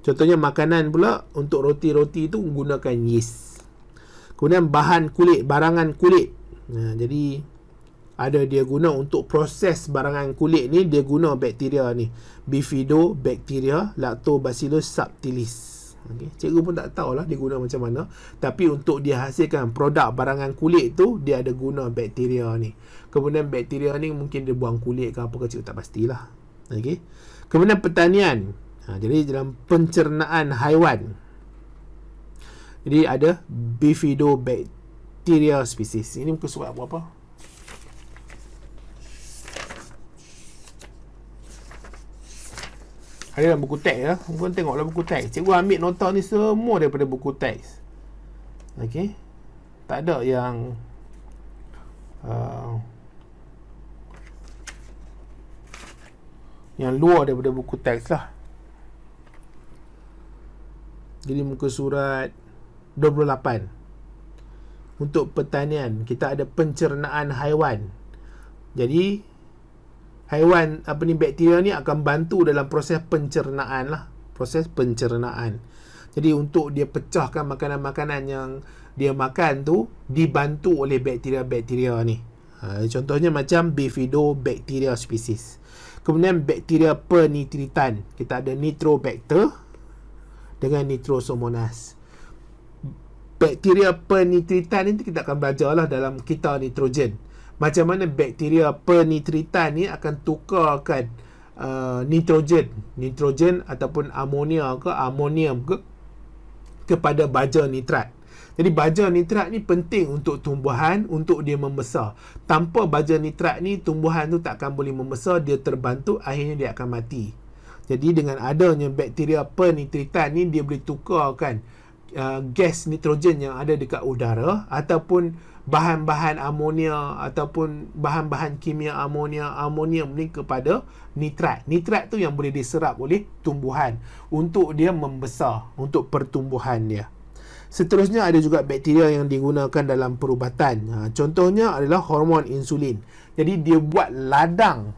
Contohnya makanan pula untuk roti-roti tu menggunakan yeast. Kemudian bahan kulit, barangan kulit. Jadi ada dia guna untuk proses barangan kulit ni, dia guna bakteria ni, Bifidobacteria Lactobacillus subtilis. Okay. Cikgu pun tak tahulah dia guna macam mana, tapi untuk dia hasilkan produk barangan kulit tu, dia ada guna bakteria ni. Kemudian bakteria ni mungkin dia buang kulit ke apa ke, cikgu tak pastilah. Okay. Kemudian pertanian. Jadi dalam pencernaan haiwan, jadi ada Bifidobacteria species. Ini muka surat berapa? Ada dalam buku teks ya. Korang tengoklah buku teks. Cikgu ambil nota ni semua daripada buku teks. Okey. Tak ada yang luar daripada buku teks lah. Jadi muka surat 28. Untuk pertanian, kita ada pencernaan haiwan. Jadi haiwan bakteria ni akan bantu dalam proses pencernaan lah. Proses pencernaan. Jadi untuk dia pecahkan makanan-makanan yang dia makan tu, dibantu oleh bakteria-bakteria ni. Contohnya macam Bifidobacteria species. Kemudian bakteria penitritan, kita ada Nitrobacter dengan Nitrosomonas. Bakteria penitritan ni kita akan belajar lah dalam kita nitrogen. Macam mana bakteria penitritan ni akan tukarkan nitrogen ataupun amonia ke amonium ke kepada baja nitrat. Jadi baja nitrat ni penting untuk tumbuhan, untuk dia membesar. Tanpa baja nitrat ni, tumbuhan tu tak akan boleh membesar, dia terbantu, akhirnya dia akan mati. Jadi dengan adanya bakteria penitritan ni, dia boleh tukarkan gas nitrogen yang ada dekat udara ataupun bahan-bahan amonia ataupun bahan-bahan kimia amonium ni kepada nitrat. Nitrat tu yang boleh diserap oleh tumbuhan untuk dia membesar, untuk pertumbuhan dia. Seterusnya ada juga bakteria yang digunakan dalam perubatan. Contohnya adalah hormon insulin. Jadi dia buat ladang,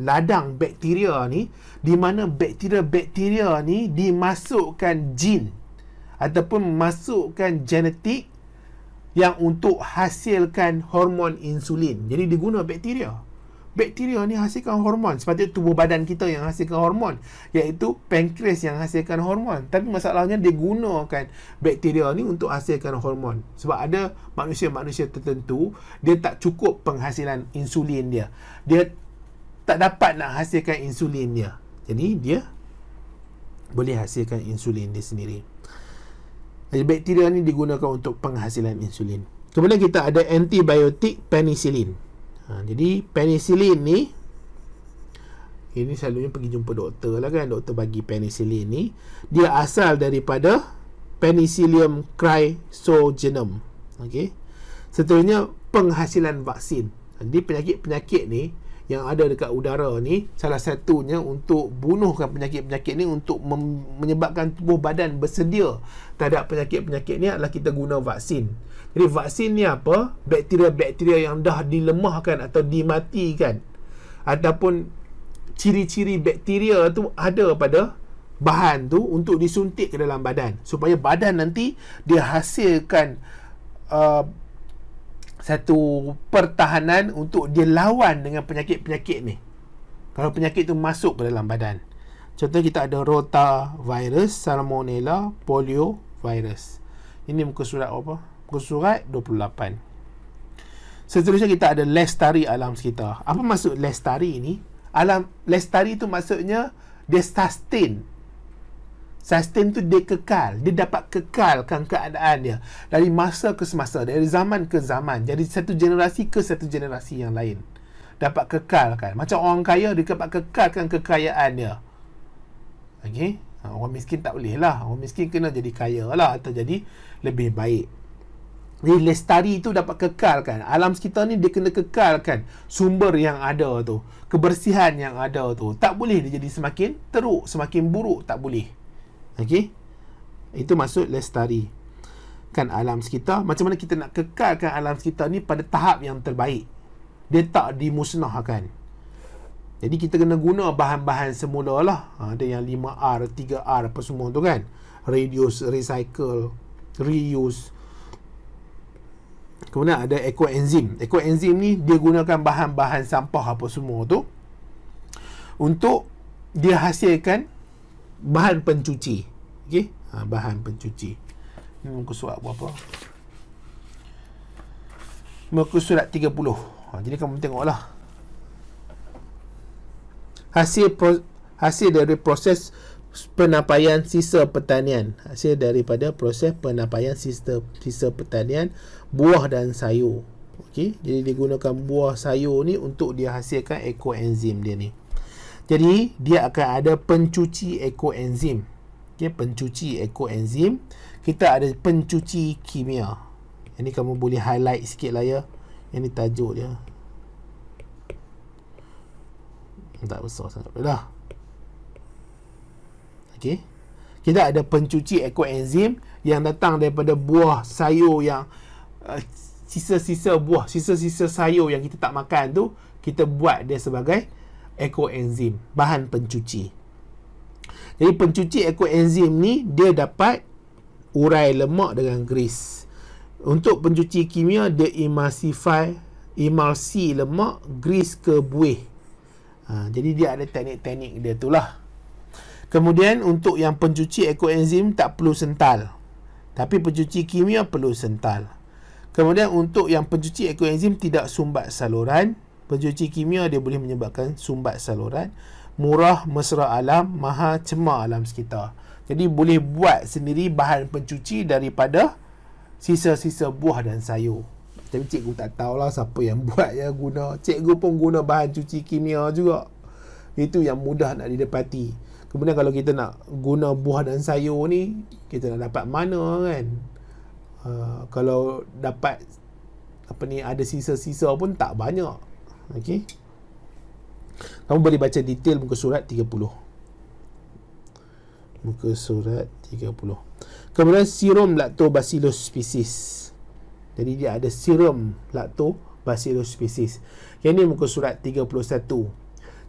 ladang bakteria ni, di mana bakteria-bakteria ni dimasukkan jin ataupun masukkan genetik yang untuk hasilkan hormon insulin. Jadi diguna bakteria. Bakteria ni hasilkan hormon. Sepatutnya tubuh badan kita yang hasilkan hormon, iaitu pankreas yang hasilkan hormon. Tapi masalahnya dia gunakan bakteria ni untuk hasilkan hormon. Sebab ada manusia-manusia tertentu, dia tak cukup penghasilan insulin dia. Dia tak dapat nak hasilkan insulin dia. Jadi dia boleh hasilkan insulin dia sendiri. Jadi bakteria ni digunakan untuk penghasilan insulin. Kemudian kita ada antibiotik penicillin. Jadi penicillin ni, ini selalunya pergi jumpa doktor lah kan, doktor bagi penicillin ni. Dia asal daripada Penicillium chrysogenum. Seterusnya penghasilan vaksin. Jadi penyakit-penyakit ni yang ada dekat udara ni, salah satunya untuk bunuhkan penyakit-penyakit ni, untuk menyebabkan tubuh badan bersedia terhadap penyakit-penyakit ni adalah kita guna vaksin. Jadi vaksin ni apa? Bakteria-bakteria yang dah dilemahkan atau dimatikan, ataupun ciri-ciri bakteria tu ada pada bahan tu, untuk disuntik ke dalam badan supaya badan nanti dia hasilkan satu pertahanan untuk dia lawan dengan penyakit-penyakit ni kalau penyakit tu masuk ke dalam badan. Contoh kita ada rotavirus, salmonella, poliovirus. Ini muka surat apa? Muka surat 28. Seterusnya kita ada lestari alam sekitar. Apa maksud lestari ni? Alam lestari tu maksudnya dia sustain. Sustain tu dia kekal. Dia dapat kekalkan keadaan dia dari masa ke semasa, dari zaman ke zaman, dari satu generasi ke satu generasi yang lain. Dapat kekalkan. Macam orang kaya, dia dapat kekalkan kekayaan dia. Orang miskin tak boleh lah. Orang miskin kena jadi kaya lah, atau jadi lebih baik. Jadi lestari tu dapat kekalkan. Alam sekitar ni dia kena kekalkan sumber yang ada tu, kebersihan yang ada tu. Tak boleh dia jadi semakin teruk, semakin buruk, tak boleh. Okey, itu maksud lestari kan alam sekitar. Macam mana kita nak kekalkan alam sekitar ni pada tahap yang terbaik, dia tak dimusnahkan. Jadi kita kena guna bahan-bahan semula lah. Ada yang 5R, 3R apa semua tu kan. Reduce, recycle, reuse. Kemudian ada ekoenzim. Ekoenzim ni dia gunakan bahan-bahan sampah apa semua tu untuk dia hasilkan bahan pencuci. Okey, bahan pencuci. Ini muka surat berapa? Muka surat 30. Jadi kamu tengoklah. Hasil dari proses penapaian sisa pertanian. Hasil daripada proses penapaian sisa pertanian buah dan sayur. Okey, jadi digunakan buah sayur ni untuk dia hasilkan ekoenzim dia ni. Jadi dia akan ada pencuci ekoenzim. Okey, pencuci ekoenzim. Kita ada pencuci kimia. Ini kamu boleh highlight sikit lah ya. Ini tajuk dia. Tak besar sangat dah. Okey. Kita ada pencuci ekoenzim yang datang daripada buah sayur yang sisa-sisa buah, sisa-sisa sayur yang kita tak makan tu, kita buat dia sebagai ekoenzim, bahan pencuci. Jadi pencuci ekoenzim ni dia dapat urai lemak dengan grease. Untuk pencuci kimia dia emulsi lemak grease ke buih. Jadi dia ada teknik-teknik dia tu lah. Kemudian untuk yang pencuci ekoenzim tak perlu sental, tapi pencuci kimia perlu sental. Kemudian untuk yang pencuci ekoenzim tidak sumbat saluran, pencuci kimia dia boleh menyebabkan sumbat saluran. Murah, mesra alam, mahal, cemar alam sekitar. Jadi boleh buat sendiri bahan pencuci daripada sisa-sisa buah dan sayur. Tapi cikgu tak tahulah siapa yang buat ya guna. Cikgu pun guna bahan cuci kimia juga. Itu yang mudah nak didapati. Kemudian kalau kita nak guna buah dan sayur ni, kita nak dapat mana kan? Kalau dapat ada sisa-sisa pun tak banyak. Okey. Kamu boleh baca detail muka surat 30. Muka surat 30. Kemudian serum lactobacillus species. Jadi dia ada serum lactobacillus species. Yang ni muka surat 31.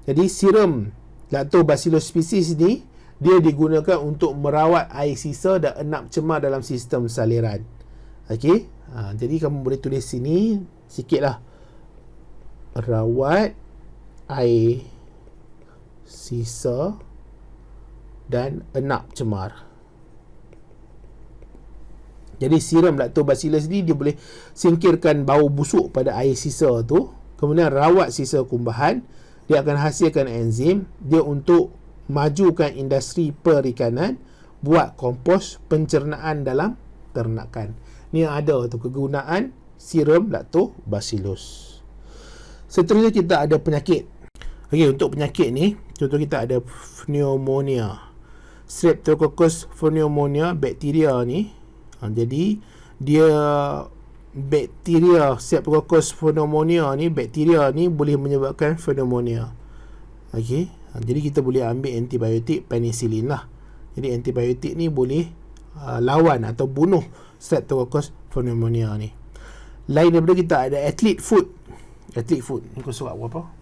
Jadi serum lactobacillus species ni dia digunakan untuk merawat air sisa dan enap cemar dalam sistem saliran. Okey. Jadi kamu boleh tulis sini sikitlah. Rawat air sisa dan enap cemar. Jadi serum lactobacillus ni dia boleh singkirkan bau busuk pada air sisa tu. Kemudian rawat sisa kumbahan. Dia akan hasilkan enzim. Dia untuk majukan industri perikanan, buat kompos, pencernaan dalam ternakan. Ni ada tu kegunaan serum lactobacillus. Seterusnya kita ada penyakit. Okey, untuk penyakit ni, contoh kita ada pneumonia. Streptococcus pneumonia, bakteria ni. Jadi dia bakteria Streptococcus pneumonia ni, bakteria ni boleh menyebabkan pneumonia. Okey, jadi kita boleh ambil antibiotik penicillin lah. Jadi antibiotik ni boleh lawan atau bunuh Streptococcus pneumonia ni. Lain daripada kita ada athlete food. Athlete food ni kau surat berapa?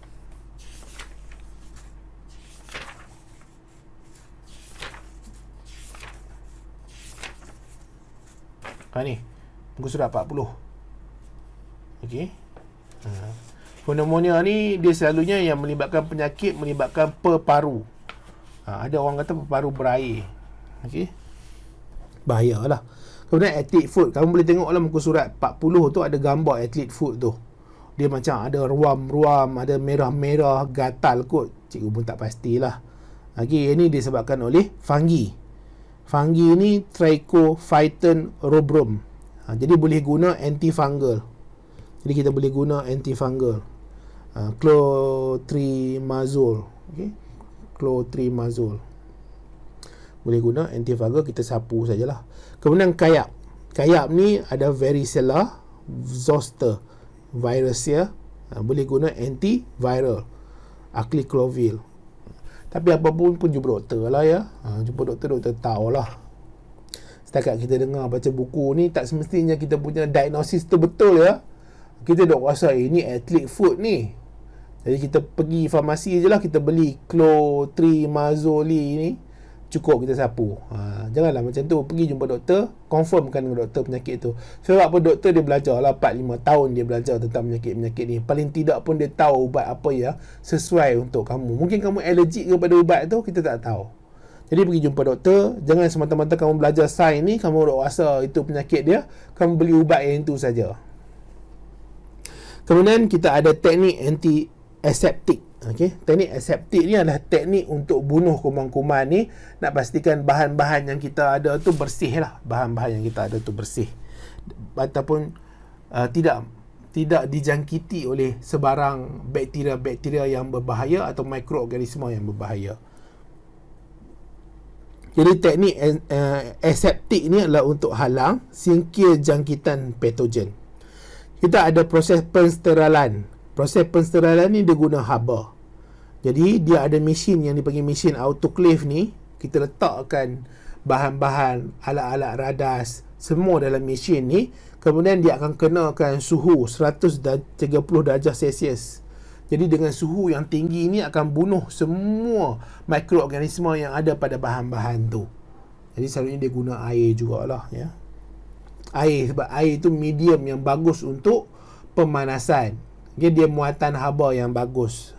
Ni muka surat 40. Okey. Pneumonia ni dia selalunya yang melibatkan penyakit melibatkan peparu. Ada orang kata peparu berair. Okey. Bahayalah. Kemudian athlete food, kamu boleh tengoklah muka surat 40 tu ada gambar athlete food tu. Dia macam ada ruam-ruam, ada merah-merah, gatal kot. Cikgu pun tak pastilah. Okey, ini disebabkan oleh fungi. Fungi ni Trichophyton rubrum. Jadi boleh guna antifungal. Jadi kita boleh guna antifungal. Clotrimazole. Okay? Clotrimazole. boleh guna antifungal, kita sapu sajalah. Kemudian kayap. Kayap ni ada varicella zoster virus ya. Boleh guna antiviral, acliclovir. Tapi apapun pun jumpa doktor lah ya. Jumpa doktor tahulah. Setakat kita dengar baca buku ni, tak semestinya kita punya diagnosis tu betul ya. Kita dok rasa ini athlete's foot ni, jadi kita pergi farmasi je lah, kita beli clotrimazole ni, cukup kita sapu. Janganlah macam tu. Pergi jumpa doktor, confirmkan dengan doktor penyakit tu. Sebab apa? Doktor dia belajar lah 4-5 tahun dia belajar tentang penyakit-penyakit ni. Paling tidak pun dia tahu ubat apa yang sesuai untuk kamu. Mungkin kamu allergic kepada ubat tu, kita tak tahu. Jadi pergi jumpa doktor. Jangan semata-mata kamu belajar sains ni, kamu dok rasa itu penyakit dia, kamu beli ubat yang itu saja. Kemudian kita ada teknik anti-aseptik. Teknik aseptik ni adalah teknik untuk bunuh kuman-kuman ni. Nak pastikan bahan-bahan yang kita ada tu bersih lah. Bahan-bahan yang kita ada tu bersih. Ataupun tidak dijangkiti oleh sebarang bakteria-bakteria yang berbahaya atau mikroorganisma yang berbahaya. Jadi teknik aseptik ni adalah untuk halang singkir jangkitan patogen. Kita ada proses pensteralan. Proses pensteralan ni dia guna haba. Jadi dia ada mesin yang dipanggil mesin autoclave ni. Kita letakkan bahan-bahan, alat-alat radas, semua dalam mesin ni. Kemudian dia akan kenakan suhu 130 darjah Celsius. Jadi dengan suhu yang tinggi ni akan bunuh semua mikroorganisma yang ada pada bahan-bahan tu. Jadi selalunya dia guna air jugalah ya. Air, sebab air itu medium yang bagus untuk pemanasan. Dia muatan haba yang bagus.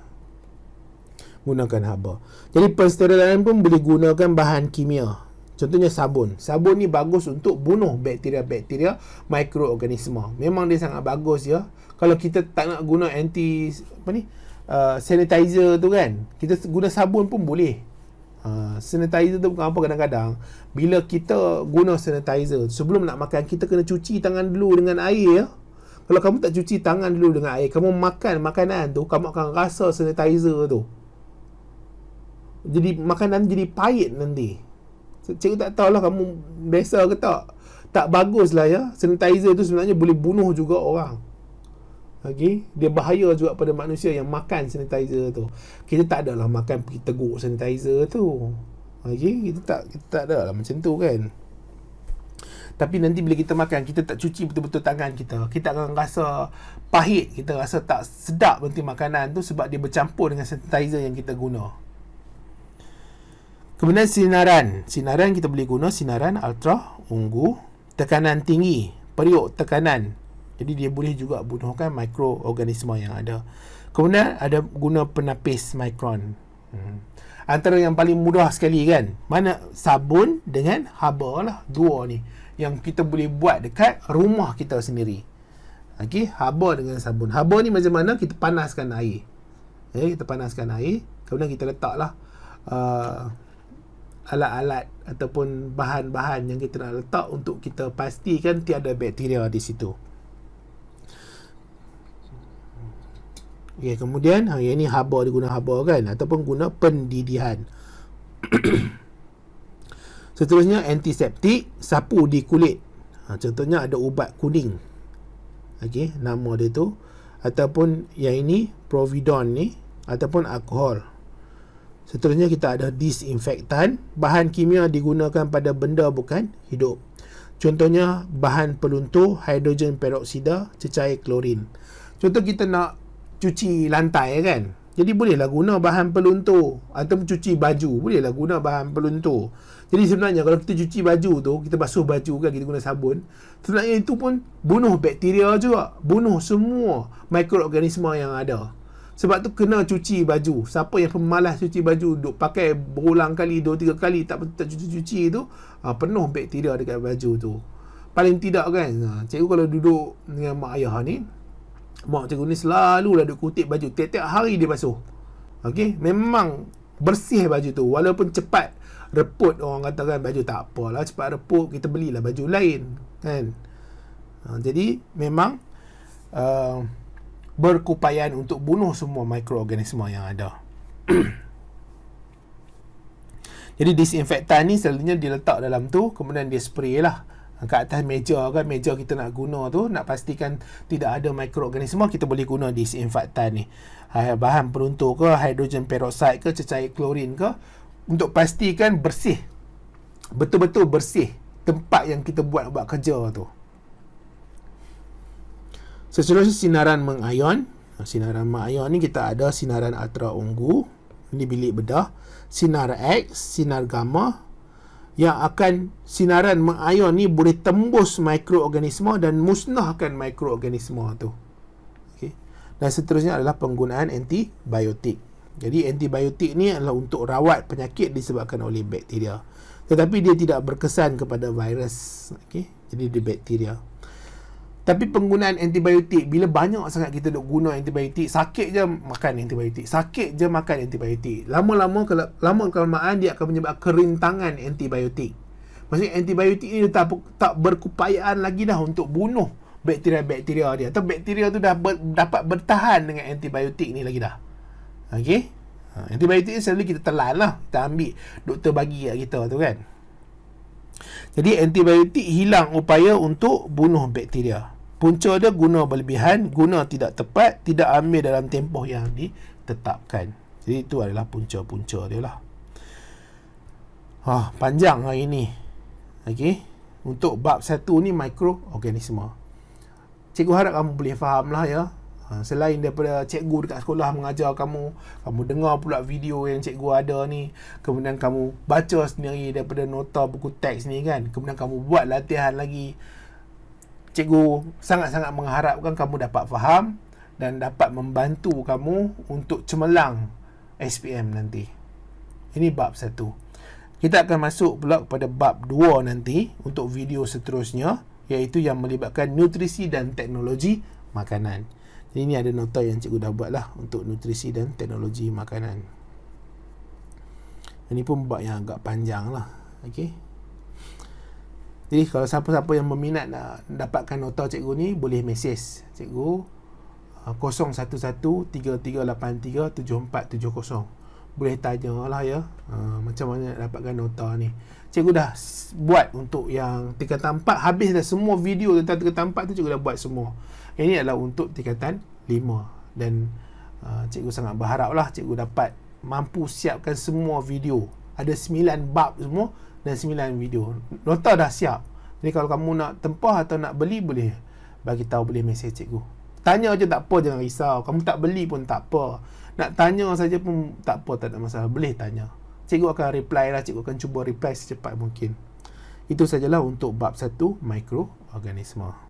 Gunakan haba. Jadi pensteralan pun boleh gunakan bahan kimia. Contohnya sabun. Sabun ni bagus untuk bunuh bakteria-bakteria, mikroorganisma. Memang dia sangat bagus ya. Kalau kita tak nak guna sanitizer tu kan, kita guna sabun pun boleh. Sanitizer tu bukan apa, kadang-kadang bila kita guna sanitizer, sebelum nak makan kita kena cuci tangan dulu dengan air ya. Kalau kamu tak cuci tangan dulu dengan air, kamu makan makanan tu, kamu akan rasa sanitizer tu. Jadi makanan jadi pahit nanti. Cikgu tak tahulah kamu biasa ke tak. Tak bagus lah ya. Sanitizer tu sebenarnya boleh bunuh juga orang. Dia bahaya juga pada manusia yang makan sanitizer tu. Kita tak adalah makan pergi teguk sanitizer tu. Kita tak adalah macam tu kan. Tapi nanti bila kita makan, kita tak cuci betul-betul tangan kita, kita akan rasa pahit, kita rasa tak sedap nanti makanan tu, sebab dia bercampur dengan sanitizer yang kita guna. Kemudian sinaran kita boleh guna sinaran ultra ungu, tekanan tinggi, periuk tekanan. Jadi dia boleh juga bunuhkan mikroorganisma yang ada. Kemudian ada guna penapis mikron. Antara yang paling mudah sekali kan, mana sabun dengan haba lah, dua ni yang kita boleh buat dekat rumah kita sendiri. Haba dengan sabun. Haba ni macam mana? Kita panaskan air. Kita panaskan air, kemudian kita letaklah alat-alat ataupun bahan-bahan yang kita nak letak untuk kita pastikan tiada bakteria di situ. Kemudian yang ni haba, dia guna haba kan, ataupun guna pendidihan. Seterusnya antiseptik, sapu di kulit. Contohnya ada ubat kuning. Nama dia tu. Ataupun yang ini Providon ni, ataupun alkohol. Seterusnya kita ada disinfektan, bahan kimia digunakan pada benda bukan hidup. Contohnya bahan peluntur hidrogen peroksida, cecair klorin. Contoh kita nak cuci lantai kan, jadi bolehlah guna bahan peluntur. Ataupun cuci baju, bolehlah guna bahan peluntur. Jadi sebenarnya kalau kita cuci baju tu, kita basuh baju kan, kita guna sabun, sebenarnya itu pun bunuh bakteria juga, bunuh semua mikroorganisma yang ada. Sebab tu kena cuci baju. Siapa yang pemalas cuci baju, duk pakai berulang kali, 2-3 kali tak cuci-cuci tu, penuh bakteria dekat baju tu. Paling tidak kan, cikgu kalau duduk dengan mak ayah ni, mak cikgu ni selalu lah duk kutip baju, tiap-tiap hari dia basuh. Memang bersih baju tu. Walaupun cepat reput, orang katakan baju tak apalah, cepat reput, kita belilah baju lain kan. Jadi memang berkeupayaan untuk bunuh semua mikroorganisma yang ada. Jadi disinfektan ni selalunya diletak dalam tu, kemudian dia spray lah kat atas meja kan, meja kita nak guna tu, nak pastikan tidak ada mikroorganisma, kita boleh guna disinfektan ni. Bahan peruntuk ke, hidrogen peroxide ke, cecair klorin ke, untuk pastikan bersih, betul-betul bersih tempat yang kita buat kerja tu. Seterusnya sinaran mengayon. Sinaran mengayon ni kita ada sinaran ultra ungu, ini bilik bedah, sinar X, sinar gamma. Yang akan sinaran mengayon ni boleh tembus mikroorganisma dan musnahkan mikroorganisma tu. Okay. Dan seterusnya adalah penggunaan antibiotik. Jadi antibiotik ni adalah untuk rawat penyakit disebabkan oleh bakteria, tetapi dia tidak berkesan kepada virus. Okay. Jadi dia bakteria. Tapi penggunaan antibiotik, bila banyak sangat kita duk guna antibiotik, sakit je makan antibiotik, sakit je makan antibiotik, lama-lama kelamaan dia akan menyebabkan kerintangan antibiotik. Maksudnya antibiotik ni tak berkeupayaan lagi dah untuk bunuh bakteria-bakteria dia, atau bakteria tu dah dapat bertahan dengan antibiotik ni lagi dah. Okey, antibiotik ni selalu kita telan lah, kita ambil, doktor bagi kat kita tu kan. Jadi antibiotik hilang upaya untuk bunuh bakteria. Punca dia guna berlebihan, guna tidak tepat, tidak ambil dalam tempoh yang ditetapkan. Jadi itu adalah punca-punca dia lah. Panjang hari ni. Okey. Untuk bab 1 ni mikroorganisma. Cikgu harap kamu boleh faham lah ya. Selain daripada cikgu dekat sekolah mengajar kamu, kamu dengar pula video yang cikgu ada ni, kemudian kamu baca sendiri daripada nota buku teks ni kan, kemudian kamu buat latihan lagi. Cikgu sangat-sangat mengharapkan kamu dapat faham dan dapat membantu kamu untuk cemerlang SPM nanti. Ini bab 1. Kita akan masuk pula kepada bab 2 nanti untuk video seterusnya, iaitu yang melibatkan nutrisi dan teknologi makanan. Jadi ini ada nota yang cikgu dah buat lah untuk nutrisi dan teknologi makanan. Ini pun bab yang agak panjang lah. Okey. Jadi kalau siapa-siapa yang berminat nak dapatkan nota cikgu ni, boleh mesej cikgu 0113383747. Boleh tanya lah ya, macam mana nak dapatkan nota ni. Cikgu dah buat untuk yang tingkatan 4, habis dah semua video tentang tingkatan 4 tu cikgu dah buat semua. Ini adalah untuk tingkatan 5, dan cikgu sangat berharap lah cikgu dapat mampu siapkan semua video. Ada 9 bab semua dan 9 video. Nota dah siap. Jadi kalau kamu nak tempah atau nak beli, boleh bagi tahu, boleh mesej cikgu. Tanya je tak apa, jangan risau. Kamu tak beli pun tak apa. Nak tanya saja pun tak apa, tak ada masalah. Boleh tanya. Cikgu akan reply lah, cikgu akan cuba reply secepat mungkin. Itu sajalah untuk bab 1 mikroorganisma.